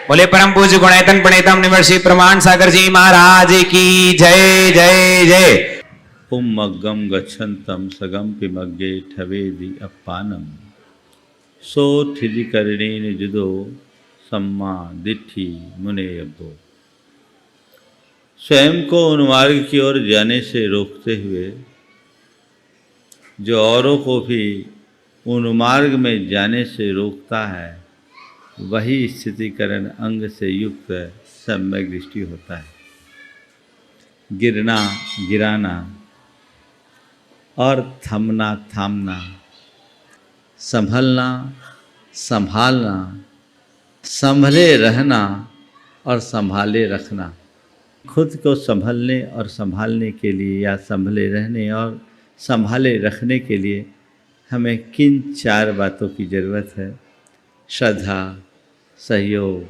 बोले परम पूज्य गुणायतन प्रणेतम निवर्षी प्रमाण सागर जी महाराज की जय जय जय। ओम मग्गम गच्छन्तम सगम पिमग्गे ठवेदि अपानम सो ठिदिकरणेन जुदो सम्मा दिट्ठी मुने अब्बो। स्वयं को उन मार्ग की ओर जाने से रोकते हुए जो औरों को भी उन मार्ग में जाने से रोकता है, वही स्थितिकरण अंग से युक्त सम्यक दृष्टि होता है। गिरना, गिराना और थमना, थामना, संभलना, संभालना, संभले रहना और संभाले रखना। खुद को संभलने और संभालने के लिए या संभले रहने और संभाले रखने के लिए हमें किन 4 बातों की ज़रूरत है? श्रद्धा, सहयोग,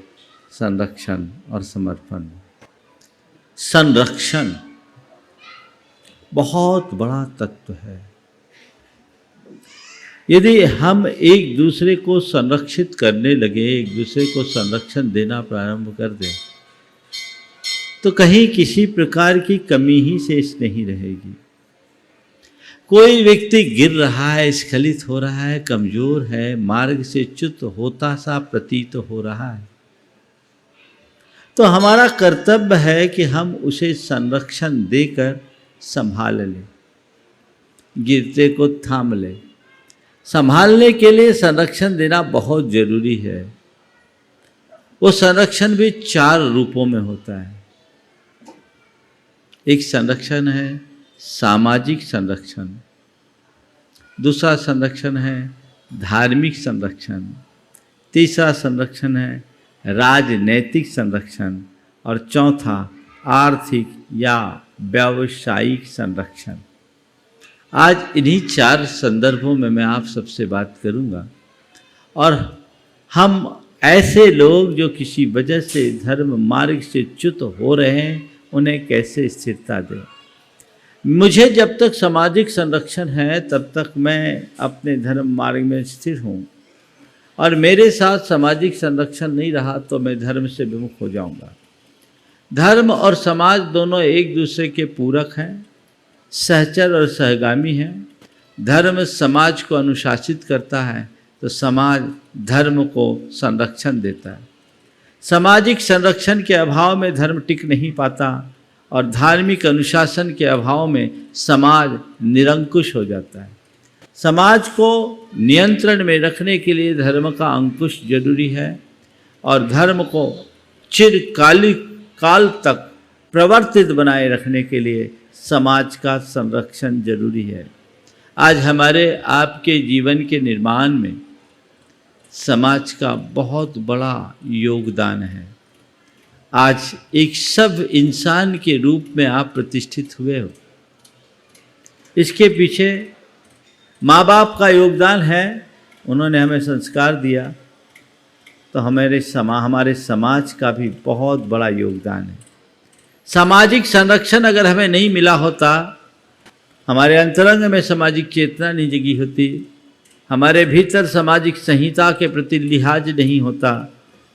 संरक्षण और समर्पण। संरक्षण बहुत बड़ा तत्व है। यदि हम एक दूसरे को संरक्षित करने लगे, एक दूसरे को संरक्षण देना प्रारंभ कर दें, तो कहीं किसी प्रकार की कमी ही शेष नहीं रहेगी। कोई व्यक्ति गिर रहा है, स्खलित हो रहा है, कमजोर है, मार्ग से च्युत होता सा प्रतीत हो रहा है, तो हमारा कर्तव्य है कि हम उसे संरक्षण देकर संभाल लें, गिरते को थाम लें। संभालने के लिए संरक्षण देना बहुत जरूरी है। वो संरक्षण भी 4 रूपों में होता है। एक संरक्षण है सामाजिक संरक्षण, दूसरा संरक्षण है धार्मिक संरक्षण, तीसरा संरक्षण है राजनैतिक संरक्षण और चौथा आर्थिक या व्यावसायिक संरक्षण। आज इन्हीं 4 संदर्भों में मैं आप सबसे बात करूंगा और हम ऐसे लोग जो किसी वजह से धर्म मार्ग से च्युत हो रहे हैं उन्हें कैसे स्थिरता दें। मुझे जब तक सामाजिक संरक्षण है तब तक मैं अपने धर्म मार्ग में स्थिर हूँ और मेरे साथ सामाजिक संरक्षण नहीं रहा तो मैं धर्म से विमुख हो जाऊंगा। धर्म और समाज दोनों एक दूसरे के पूरक हैं, सहचर और सहगामी हैं। धर्म समाज को अनुशासित करता है तो समाज धर्म को संरक्षण देता है। सामाजिक संरक्षण के अभाव में धर्म टिक नहीं पाता और धार्मिक अनुशासन के अभाव में समाज निरंकुश हो जाता है। समाज को नियंत्रण में रखने के लिए धर्म का अंकुश जरूरी है और धर्म को चिरकालिक काल तक प्रवर्तित बनाए रखने के लिए समाज का संरक्षण जरूरी है। आज हमारे आपके जीवन के निर्माण में समाज का बहुत बड़ा योगदान है। आज एक सब इंसान के रूप में आप प्रतिष्ठित हुए हो। इसके पीछे माँ बाप का योगदान है, उन्होंने हमें संस्कार दिया, तो हमारे समाज का भी बहुत बड़ा योगदान है। सामाजिक संरक्षण अगर हमें नहीं मिला होता, हमारे अंतरंग में सामाजिक चेतना नहीं जगी होती, हमारे भीतर सामाजिक संहिता के प्रति लिहाज नहीं होता,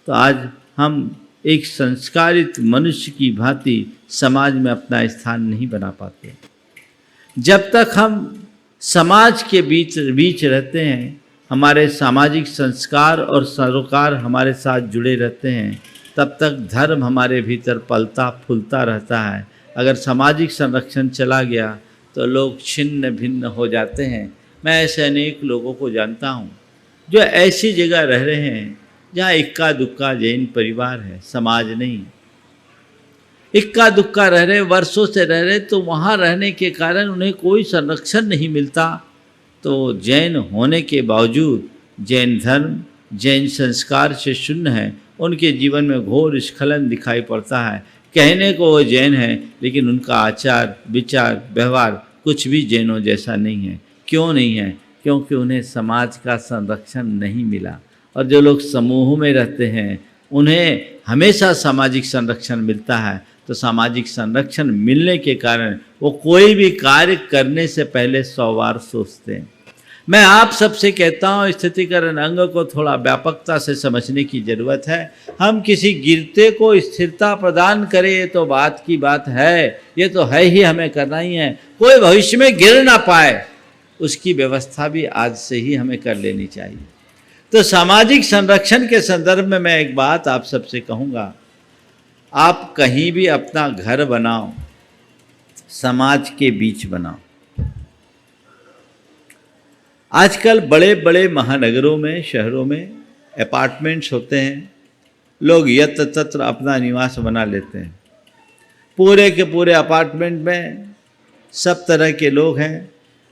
तो आज हम एक संस्कारित मनुष्य की भांति समाज में अपना स्थान नहीं बना पाते। जब तक हम समाज के बीच रहते हैं, हमारे सामाजिक संस्कार और सरोकार हमारे साथ जुड़े रहते हैं, तब तक धर्म हमारे भीतर पलता फूलता रहता है। अगर सामाजिक संरक्षण चला गया तो लोग छिन्न भिन्न हो जाते हैं। मैं ऐसे अनेक लोगों को जानता हूँ जो ऐसी जगह रह रहे हैं जहाँ इक्का दुक्का जैन परिवार है, समाज नहीं। इक्का दुक्का रह रहे, वर्षों से रह रहे, तो वहाँ रहने के कारण उन्हें कोई संरक्षण नहीं मिलता। तो जैन होने के बावजूद जैन धर्म, जैन संस्कार से शून्य है, उनके जीवन में घोर स्खलन दिखाई पड़ता है। कहने को वो जैन है, लेकिन उनका आचार विचार व्यवहार कुछ भी जैनों जैसा नहीं है। क्यों नहीं है? क्योंकि उन्हें समाज का संरक्षण नहीं मिला। और जो लोग समूह में रहते हैं उन्हें हमेशा सामाजिक संरक्षण मिलता है। तो सामाजिक संरक्षण मिलने के कारण वो कोई भी कार्य करने से पहले 100 बार सोचते हैं। मैं आप सबसे कहता हूँ, स्थितिकरण अंग को थोड़ा व्यापकता से समझने की जरूरत है। हम किसी गिरते को स्थिरता प्रदान करें, ये तो बात की बात है, ये तो है ही, हमें करना ही है। कोई भविष्य में गिर ना पाए, उसकी व्यवस्था भी आज से ही हमें कर लेनी चाहिए। तो सामाजिक संरक्षण के संदर्भ में मैं एक बात आप सबसे कहूँगा, आप कहीं भी अपना घर बनाओ, समाज के बीच बनाओ। आजकल बड़े बड़े महानगरों में, शहरों में अपार्टमेंट्स होते हैं, लोग यत्र तत्र अपना निवास बना लेते हैं। पूरे के पूरे अपार्टमेंट में सब तरह के लोग हैं।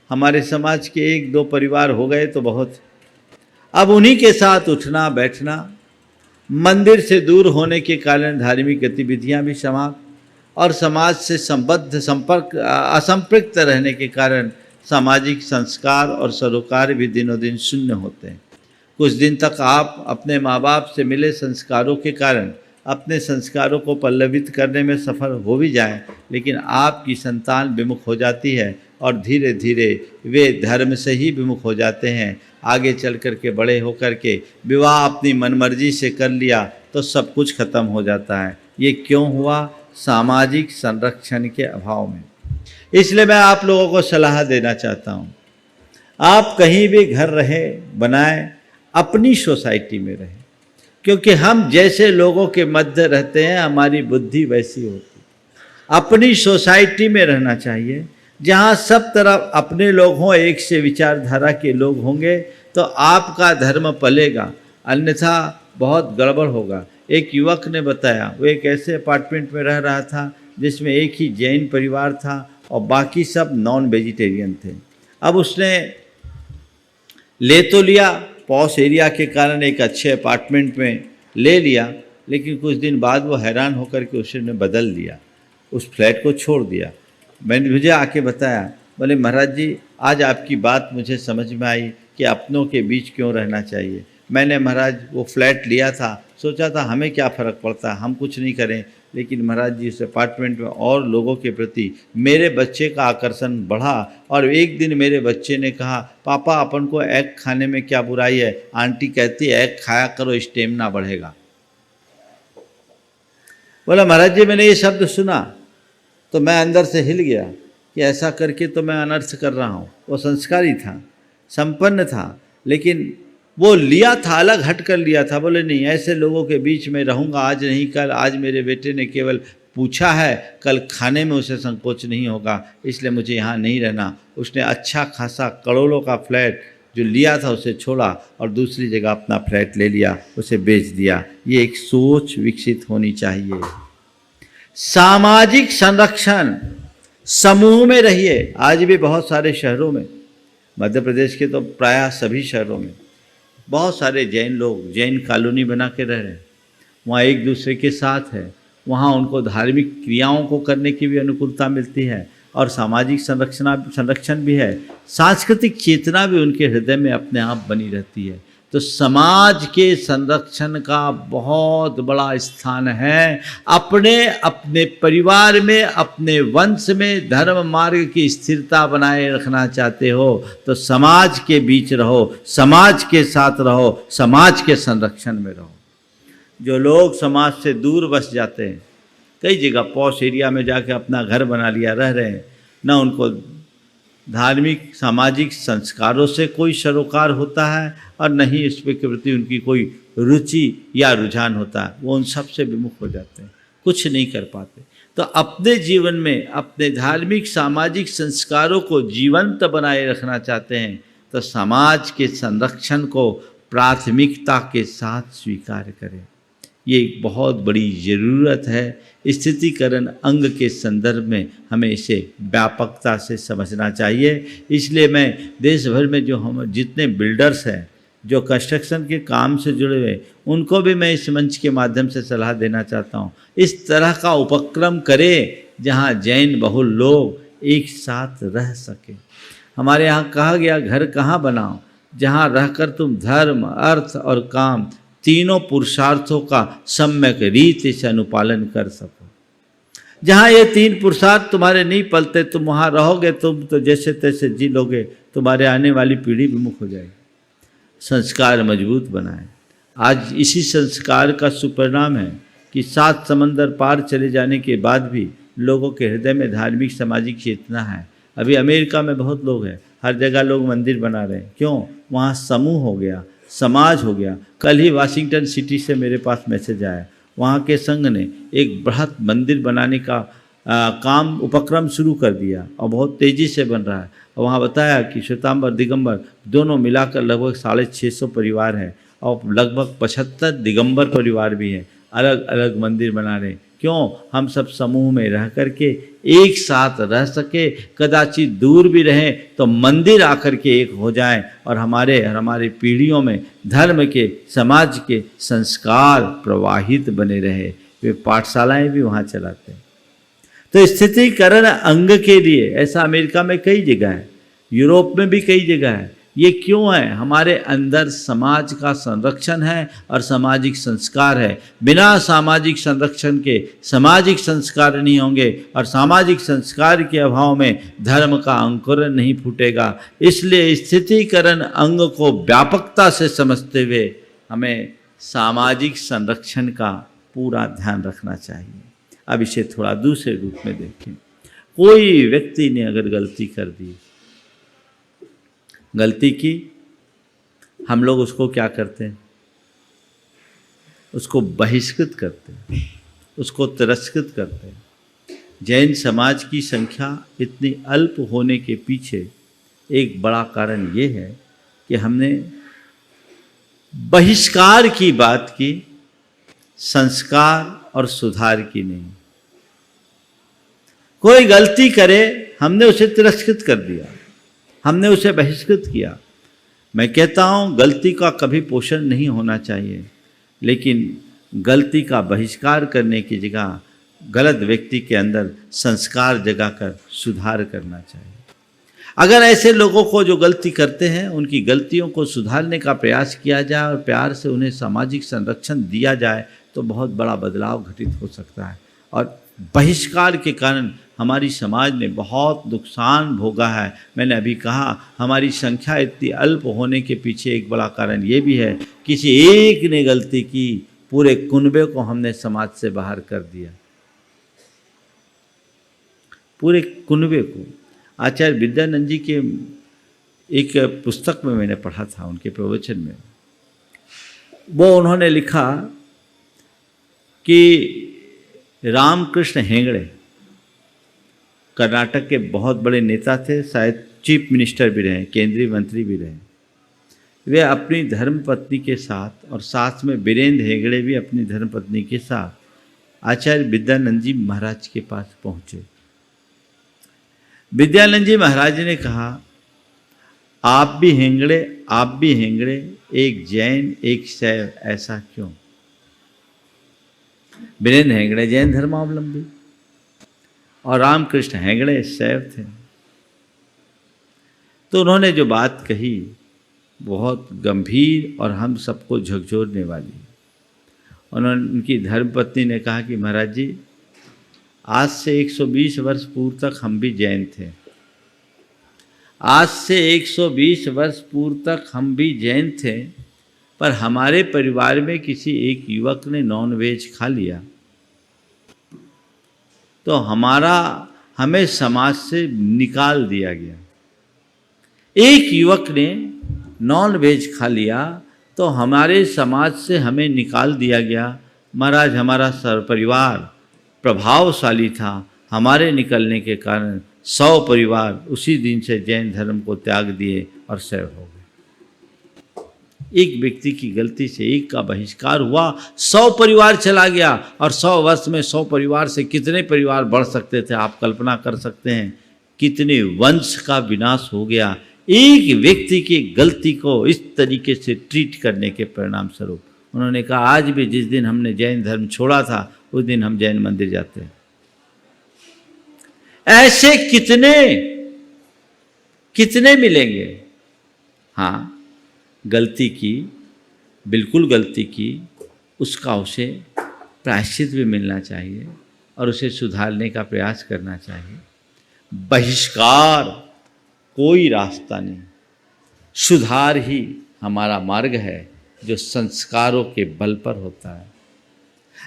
हमारे समाज के 1-2 परिवार हो गए तो बहुत। अब उन्हीं के साथ उठना बैठना, मंदिर से दूर होने के कारण धार्मिक गतिविधियां भी समाप्त, और समाज से संबद्ध संपर्क असंपृक्त रहने के कारण सामाजिक संस्कार और सरोकार भी दिनों दिन शून्य होते हैं। कुछ दिन तक आप अपने माँ बाप से मिले संस्कारों के कारण अपने संस्कारों को पल्लवित करने में सफल हो भी जाए, लेकिन आपकी संतान विमुख हो जाती है और धीरे धीरे वे धर्म से ही विमुख हो जाते हैं। आगे चल कर के बड़े होकर के विवाह अपनी मनमर्जी से कर लिया तो सब कुछ खत्म हो जाता है। ये क्यों हुआ? सामाजिक संरक्षण के अभाव में। इसलिए मैं आप लोगों को सलाह देना चाहता हूँ, आप कहीं भी घर रहे बनाए, अपनी सोसाइटी में रहे, क्योंकि हम जैसे लोगों के मध्य रहते हैं हमारी बुद्धि वैसी होती। अपनी सोसाइटी में रहना चाहिए, जहाँ सब तरफ अपने लोग हों, एक से विचारधारा के लोग होंगे तो आपका धर्म पलेगा, अन्यथा बहुत गड़बड़ होगा। एक युवक ने बताया, वो एक ऐसे अपार्टमेंट में रह रहा था जिसमें एक ही जैन परिवार था और बाकी सब नॉन वेजिटेरियन थे। अब उसने ले तो लिया, पॉश एरिया के कारण एक अच्छे अपार्टमेंट में ले लिया, लेकिन कुछ दिन बाद वो हैरान होकर के उसने बदल दिया, उस फ्लैट को छोड़ दिया। मुझे आके बताया, बोले महाराज जी आज आपकी बात मुझे समझ में आई कि अपनों के बीच क्यों रहना चाहिए। मैंने महाराज वो फ्लैट लिया था, सोचा था हमें क्या फ़र्क पड़ता है, हम कुछ नहीं करें, लेकिन महाराज जी उस अपार्टमेंट में और लोगों के प्रति मेरे बच्चे का आकर्षण बढ़ा। और एक दिन मेरे बच्चे ने कहा, पापा अपन को एग खाने में क्या बुराई है, आंटी कहती है एग खाया करो स्टेमिना बढ़ेगा। बोला महाराज जी मैंने ये शब्द सुना तो मैं अंदर से हिल गया कि ऐसा करके तो मैं अनर्थ कर रहा हूँ। वो संस्कारी था, संपन्न था, लेकिन वो लिया था, अलग हट कर लिया था। बोले नहीं, ऐसे लोगों के बीच में रहूँगा, आज नहीं कल। आज मेरे बेटे ने केवल पूछा है, कल खाने में उसे संकोच नहीं होगा, इसलिए मुझे यहाँ नहीं रहना। उसने अच्छा खासा करोड़ों का फ्लैट जो लिया था उसे छोड़ा और दूसरी जगह अपना फ्लैट ले लिया, उसे बेच दिया। ये एक सोच विकसित होनी चाहिए। सामाजिक संरक्षण, समूह में रहिए। आज भी बहुत सारे शहरों में, मध्य प्रदेश के तो प्रायः सभी शहरों में बहुत सारे जैन लोग जैन कॉलोनी बना के रह रहे हैं। वहाँ एक दूसरे के साथ है, वहाँ उनको धार्मिक क्रियाओं को करने की भी अनुकूलता मिलती है और सामाजिक संरक्षण भी है। सांस्कृतिक चेतना भी उनके हृदय में अपने आप बनी रहती है। तो समाज के संरक्षण का बहुत बड़ा स्थान है। अपने अपने परिवार में, अपने वंश में धर्म मार्ग की स्थिरता बनाए रखना चाहते हो तो समाज के बीच रहो, समाज के साथ रहो, समाज के संरक्षण में रहो। जो लोग समाज से दूर बस जाते हैं, कई जगह पॉश एरिया में जाके अपना घर बना लिया, रह रहे हैं, न उनको धार्मिक सामाजिक संस्कारों से कोई सरोकार होता है और न ही इस के प्रति उनकी कोई रुचि या रुझान होता है। वो उन सब से विमुख हो जाते हैं, कुछ नहीं कर पाते। तो अपने जीवन में अपने धार्मिक सामाजिक संस्कारों को जीवंत बनाए रखना चाहते हैं तो समाज के संरक्षण को प्राथमिकता के साथ स्वीकार करें। ये एक बहुत बड़ी ज़रूरत है। स्थितीकरण अंग के संदर्भ में हमें इसे व्यापकता से समझना चाहिए। इसलिए मैं देश भर में जो हम जितने बिल्डर्स हैं, जो कंस्ट्रक्शन के काम से जुड़े हुए, उनको भी मैं इस मंच के माध्यम से सलाह देना चाहता हूँ, इस तरह का उपक्रम करें जहाँ जैन बहुल लोग एक साथ रह सकें। हमारे यहाँ कहा गया, घर कहाँ बनाओ जहाँ रहकर तुम धर्म, अर्थ और काम तीनों पुरुषार्थों का सम्यक रीति से अनुपालन कर सको। जहाँ ये तीन पुरुषार्थ तुम्हारे नहीं पलते, तुम वहाँ रहोगे, तुम तो जैसे तैसे जी लोगे, तुम्हारे आने वाली पीढ़ी विमुख हो जाएगी। संस्कार मजबूत बनाएं। आज इसी संस्कार का सुपरिणाम है कि 7 समंदर पार चले जाने के बाद भी लोगों के हृदय में धार्मिक सामाजिक चेतना है। अभी अमेरिका में बहुत लोग हैं, हर जगह लोग मंदिर बना रहे हैं। क्यों? वहाँ समूह हो गया, समाज हो गया। कल ही वाशिंगटन सिटी से मेरे पास मैसेज आया, वहाँ के संघ ने एक बृहत मंदिर बनाने का काम उपक्रम शुरू कर दिया और बहुत तेज़ी से बन रहा है। और वहाँ बताया कि श्वेतांबर दिगंबर दोनों मिलाकर लगभग 650 परिवार हैं और लगभग 75 दिगंबर परिवार भी हैं। अलग अलग मंदिर बना रहे हैं। क्यों? हम सब समूह में रह करके एक साथ रह सके, कदाचित दूर भी रहें तो मंदिर आकर के एक हो जाएं और हमारे पीढ़ियों में धर्म के, समाज के संस्कार प्रवाहित बने रहे। वे पाठशालाएं भी वहाँ चलाते हैं। तो स्थितीकरण अंग के लिए ऐसा अमेरिका में कई जगह है, यूरोप में भी कई जगह है। ये क्यों है? हमारे अंदर समाज का संरक्षण है और सामाजिक संस्कार है। बिना सामाजिक संरक्षण के सामाजिक संस्कार नहीं होंगे और सामाजिक संस्कार के अभाव में धर्म का अंकुरण नहीं फूटेगा। इसलिए स्थितीकरण अंग को व्यापकता से समझते हुए हमें सामाजिक संरक्षण का पूरा ध्यान रखना चाहिए। अब इसे थोड़ा दूसरे रूप में देखें। कोई व्यक्ति ने अगर गलती कर दी, गलती की, हम लोग उसको क्या करते हैं? उसको बहिष्कृत करते हैं, उसको तिरस्कृत करते हैं। जैन समाज की संख्या इतनी अल्प होने के पीछे एक बड़ा कारण ये है कि हमने बहिष्कार की बात की, संस्कार और सुधार की नहीं। कोई गलती करे हमने उसे तिरस्कृत कर दिया, हमने उसे बहिष्कृत किया। मैं कहता हूँ गलती का कभी पोषण नहीं होना चाहिए, लेकिन गलती का बहिष्कार करने की जगह गलत व्यक्ति के अंदर संस्कार जगाकर सुधार करना चाहिए। अगर ऐसे लोगों को जो गलती करते हैं उनकी गलतियों को सुधारने का प्रयास किया जाए और प्यार से उन्हें सामाजिक संरक्षण दिया जाए तो बहुत बड़ा बदलाव घटित हो सकता है। और बहिष्कार के कारण हमारी समाज ने बहुत नुकसान भोगा है। मैंने अभी कहा हमारी संख्या इतनी अल्प होने के पीछे एक बड़ा कारण ये भी है, किसी एक ने गलती की, पूरे कुनबे को हमने समाज से बाहर कर दिया, पूरे कुनबे को। आचार्य विद्यानंद जी के एक पुस्तक में मैंने पढ़ा था, उनके प्रवचन में वो उन्होंने लिखा कि रामकृष्ण हेगड़े कर्नाटक के बहुत बड़े नेता थे, शायद चीफ मिनिस्टर भी रहे, केंद्रीय मंत्री भी रहे। वे अपनी धर्मपत्नी के साथ और साथ में वीरेंद्र हेगड़े भी अपनी धर्मपत्नी के साथ आचार्य विद्यानंद जी महाराज के पास पहुँचे। विद्यानंद जी महाराज ने कहा, आप भी हेंगड़े, एक जैन एक शैव, ऐसा क्यों? वीरेंद्र हेगड़े जैन धर्मावलंबी और रामकृष्ण हेगड़े शैव थे। तो उन्होंने जो बात कही बहुत गंभीर और हम सबको झकझोरने वाली। उनकी धर्मपत्नी ने कहा कि महाराज जी, आज से 120 वर्ष पूर्व तक हम भी जैन थे, आज से 120 वर्ष पूर्व तक हम भी जैन थे, पर हमारे परिवार में किसी एक युवक ने नॉन वेज खा लिया तो हमें समाज से निकाल दिया गया। एक युवक ने नॉन वेज खा लिया तो हमारे समाज से हमें निकाल दिया गया। महाराज, हमारा परिवार प्रभावशाली था, हमारे निकलने के कारण 100 परिवार उसी दिन से जैन धर्म को त्याग दिए और शैव हो गए। एक व्यक्ति की गलती से एक का बहिष्कार हुआ, 100 परिवार चला गया और 100 वर्ष में 100 परिवार से कितने परिवार बढ़ सकते थे, आप कल्पना कर सकते हैं कितने वंश का विनाश हो गया एक व्यक्ति की गलती को इस तरीके से ट्रीट करने के परिणाम स्वरूप। उन्होंने कहा, आज भी जिस दिन हमने जैन धर्म छोड़ा था उस दिन हम जैन मंदिर जाते हैं। ऐसे कितने मिलेंगे? हाँ, गलती की, बिल्कुल गलती की, उसका उसे प्रायश्चित भी मिलना चाहिए और उसे सुधारने का प्रयास करना चाहिए। बहिष्कार कोई रास्ता नहीं, सुधार ही हमारा मार्ग है जो संस्कारों के बल पर होता है।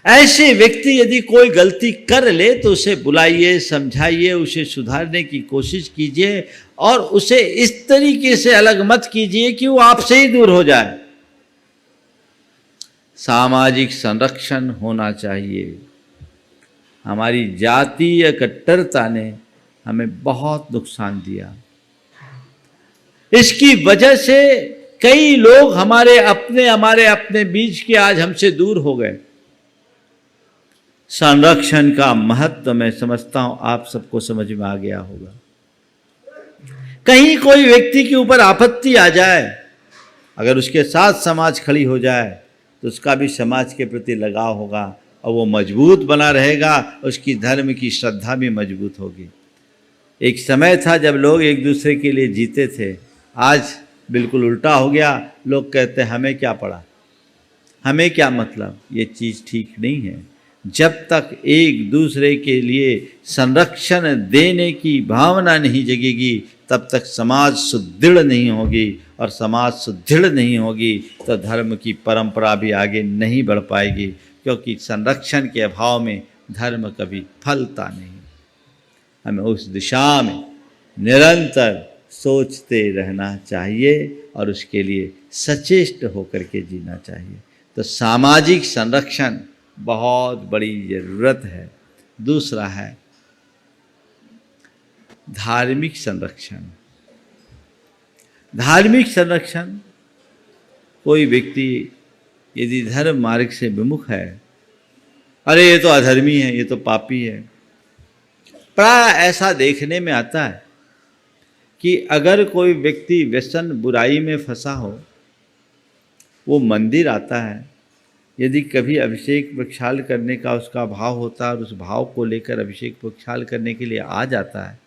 ऐसे व्यक्ति यदि कोई गलती कर ले तो उसे बुलाइए, समझाइए, उसे सुधारने की कोशिश कीजिए और उसे इस तरीके से अलग मत कीजिए कि वो आपसे ही दूर हो जाए। सामाजिक संरक्षण होना चाहिए। हमारी जातीय कट्टरता ने हमें बहुत नुकसान दिया। इसकी वजह से कई लोग हमारे अपने बीच के आज हमसे दूर हो गए। संरक्षण का महत्व मैं समझता हूं आप सबको समझ में आ गया होगा। कहीं कोई व्यक्ति के ऊपर आपत्ति आ जाए, अगर उसके साथ समाज खड़ी हो जाए तो उसका भी समाज के प्रति लगाव होगा और वो मजबूत बना रहेगा, उसकी धर्म की श्रद्धा भी मजबूत होगी। एक समय था जब लोग एक दूसरे के लिए जीते थे, आज बिल्कुल उल्टा हो गया। लोग कहते हैं हमें क्या पड़ा, हमें क्या मतलब। ये चीज़ ठीक नहीं है। जब तक एक दूसरे के लिए संरक्षण देने की भावना नहीं जगेगी तब तक समाज सुदृढ़ नहीं होगी, और समाज सुदृढ़ नहीं होगी तो धर्म की परंपरा भी आगे नहीं बढ़ पाएगी, क्योंकि संरक्षण के अभाव में धर्म कभी फलता नहीं। हमें उस दिशा में निरंतर सोचते रहना चाहिए और उसके लिए सचेष्ट होकर के जीना चाहिए। तो सामाजिक संरक्षण बहुत बड़ी ज़रूरत है। दूसरा है धार्मिक संरक्षण। धार्मिक संरक्षण, कोई व्यक्ति यदि धर्म मार्ग से विमुख है, अरे ये तो अधर्मी है, ये तो पापी है, प्राय ऐसा देखने में आता है कि अगर कोई व्यक्ति व्यसन बुराई में फंसा हो, वो मंदिर आता है, यदि कभी अभिषेक प्रक्षाल करने का उसका भाव होता है और उस भाव को लेकर अभिषेक प्रक्षाल करने के लिए आ जाता है,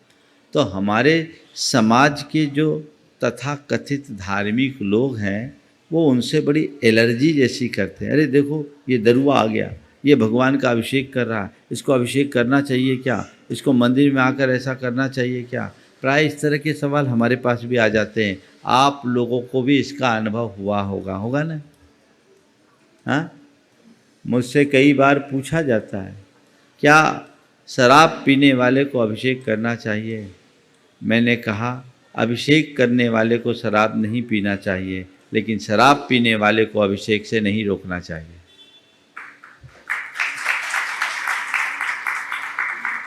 तो हमारे समाज के जो तथा कथित धार्मिक लोग हैं वो उनसे बड़ी एलर्जी जैसी करते हैं। अरे देखो ये दरुआ आ गया, ये भगवान का अभिषेक कर रहा है, इसको अभिषेक करना चाहिए क्या, इसको मंदिर में आकर ऐसा करना चाहिए क्या। प्राय इस तरह के सवाल हमारे पास भी आ जाते हैं। आप लोगों को भी इसका अनुभव होगा ना? हाँ, मुझसे कई बार पूछा जाता है क्या शराब पीने वाले को अभिषेक करना चाहिए। मैंने कहा अभिषेक करने वाले को शराब नहीं पीना चाहिए, लेकिन शराब पीने वाले को अभिषेक से नहीं रोकना चाहिए।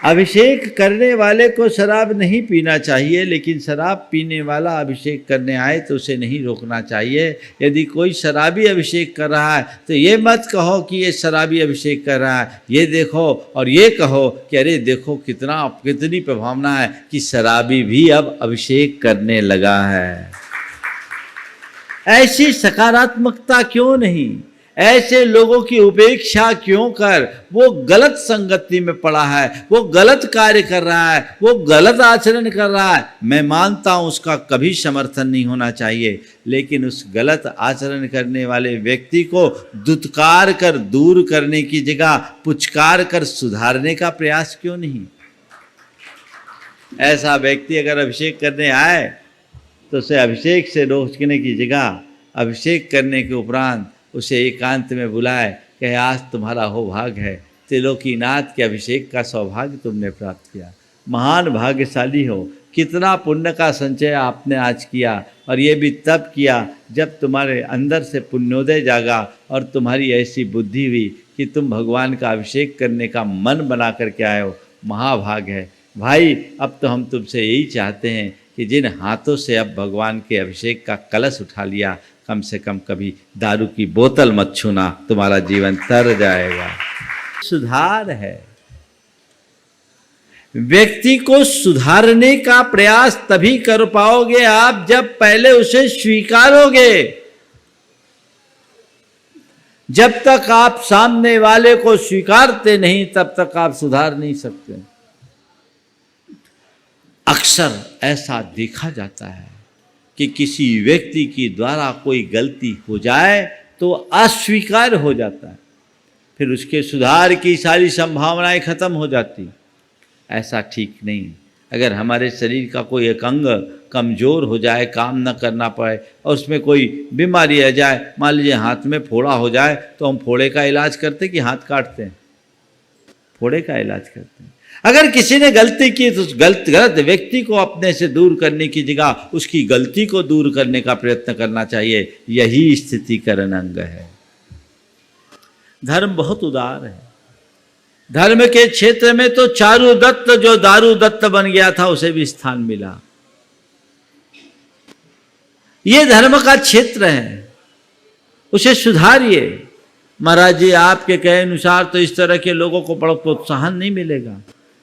अभिषेक करने वाले को शराब नहीं पीना चाहिए, लेकिन शराब पीने वाला अभिषेक करने आए तो उसे नहीं रोकना चाहिए। यदि कोई शराबी अभिषेक कर रहा है तो ये मत कहो कि ये शराबी अभिषेक कर रहा है, ये देखो और ये कहो कि अरे देखो कितनी प्रभावना है कि शराबी भी अब अभिषेक करने लगा है। ऐसी सकारात्मकता क्यों नहीं? ऐसे लोगों की उपेक्षा क्यों कर? वो गलत संगति में पड़ा है, वो गलत कार्य कर रहा है, वो गलत आचरण कर रहा है। मैं मानता हूं उसका कभी समर्थन नहीं होना चाहिए, लेकिन उस गलत आचरण करने वाले व्यक्ति को दुत्कार कर दूर करने की जगह पुचकार कर सुधारने का प्रयास क्यों नहीं? ऐसा व्यक्ति अगर अभिषेक करने आए तो उसे अभिषेक से रोकने की जगह अभिषेक करने के उपरांत उसे एकांत में बुलाए कि आज तुम्हारा हो भाग है, त्रिलोकीनाथ के अभिषेक का सौभाग्य तुमने प्राप्त किया, महान भाग्यशाली हो, कितना पुण्य का संचय आपने आज किया। और ये भी तब किया जब तुम्हारे अंदर से पुण्योदय जागा और तुम्हारी ऐसी बुद्धि हुई कि तुम भगवान का अभिषेक करने का मन बना करके आए हो। महाभाग है भाई। अब तो हम तुमसे यही चाहते हैं कि जिन हाथों से अब भगवान के अभिषेक का कलश उठा लिया, कम से कम कभी दारू की बोतल मत छूना, तुम्हारा जीवन तर जाएगा। सुधार है, व्यक्ति को सुधारने का प्रयास तभी कर पाओगे आप जब पहले उसे स्वीकारोगे। जब तक आप सामने वाले को स्वीकारते नहीं तब तक आप सुधार नहीं सकते। अक्सर ऐसा देखा जाता है कि किसी व्यक्ति की द्वारा कोई गलती हो जाए तो अस्वीकार हो जाता है, फिर उसके सुधार की सारी संभावनाएं खत्म हो जाती। ऐसा ठीक नहीं। अगर हमारे शरीर का कोई एक अंग कमज़ोर हो जाए, काम न करना पड़े और उसमें कोई बीमारी आ जाए, मान लीजिए हाथ में फोड़ा हो जाए, तो हम फोड़े का इलाज करते कि हाथ काटते हैं? फोड़े का इलाज करते हैं। अगर किसी ने गलती की तो उस गलत व्यक्ति को अपने से दूर करने की जगह उसकी गलती को दूर करने का प्रयत्न करना चाहिए। यही स्थितिकरण अंग है। धर्म बहुत उदार है। धर्म के क्षेत्र में तो चारू दत्त जो दारू दत्त बन गया था उसे भी स्थान मिला। ये धर्म का क्षेत्र है, उसे सुधारिए। महाराज जी आपके कहे अनुसार तो इस तरह के लोगों को बड़ा प्रोत्साहन नहीं मिलेगा।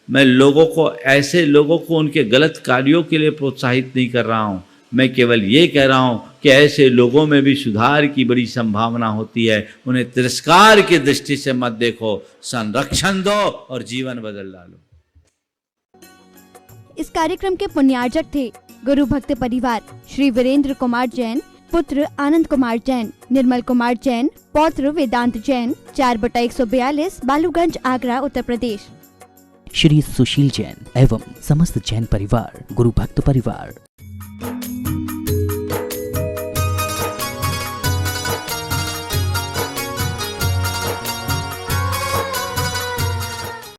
मैं लोगों को, ऐसे लोगों को उनके गलत कार्यों के लिए प्रोत्साहित नहीं कर रहा हूं। मैं केवल ये कह रहा हूं कि ऐसे लोगों में भी सुधार की बड़ी संभावना होती है। उन्हें तिरस्कार की दृष्टि से मत देखो, संरक्षण दो और जीवन बदल डालो। इस कार्यक्रम के पुण्यार्जक थे गुरु भक्त परिवार श्री वीरेंद्र कुमार जैन, पुत्र आनंद कुमार जैन, निर्मल कुमार जैन, पौत्र वेदांत जैन, 4/142 बालूगंज, आगरा, उत्तर प्रदेश। श्री सुशील जैन एवं समस्त जैन परिवार गुरु भक्त परिवार।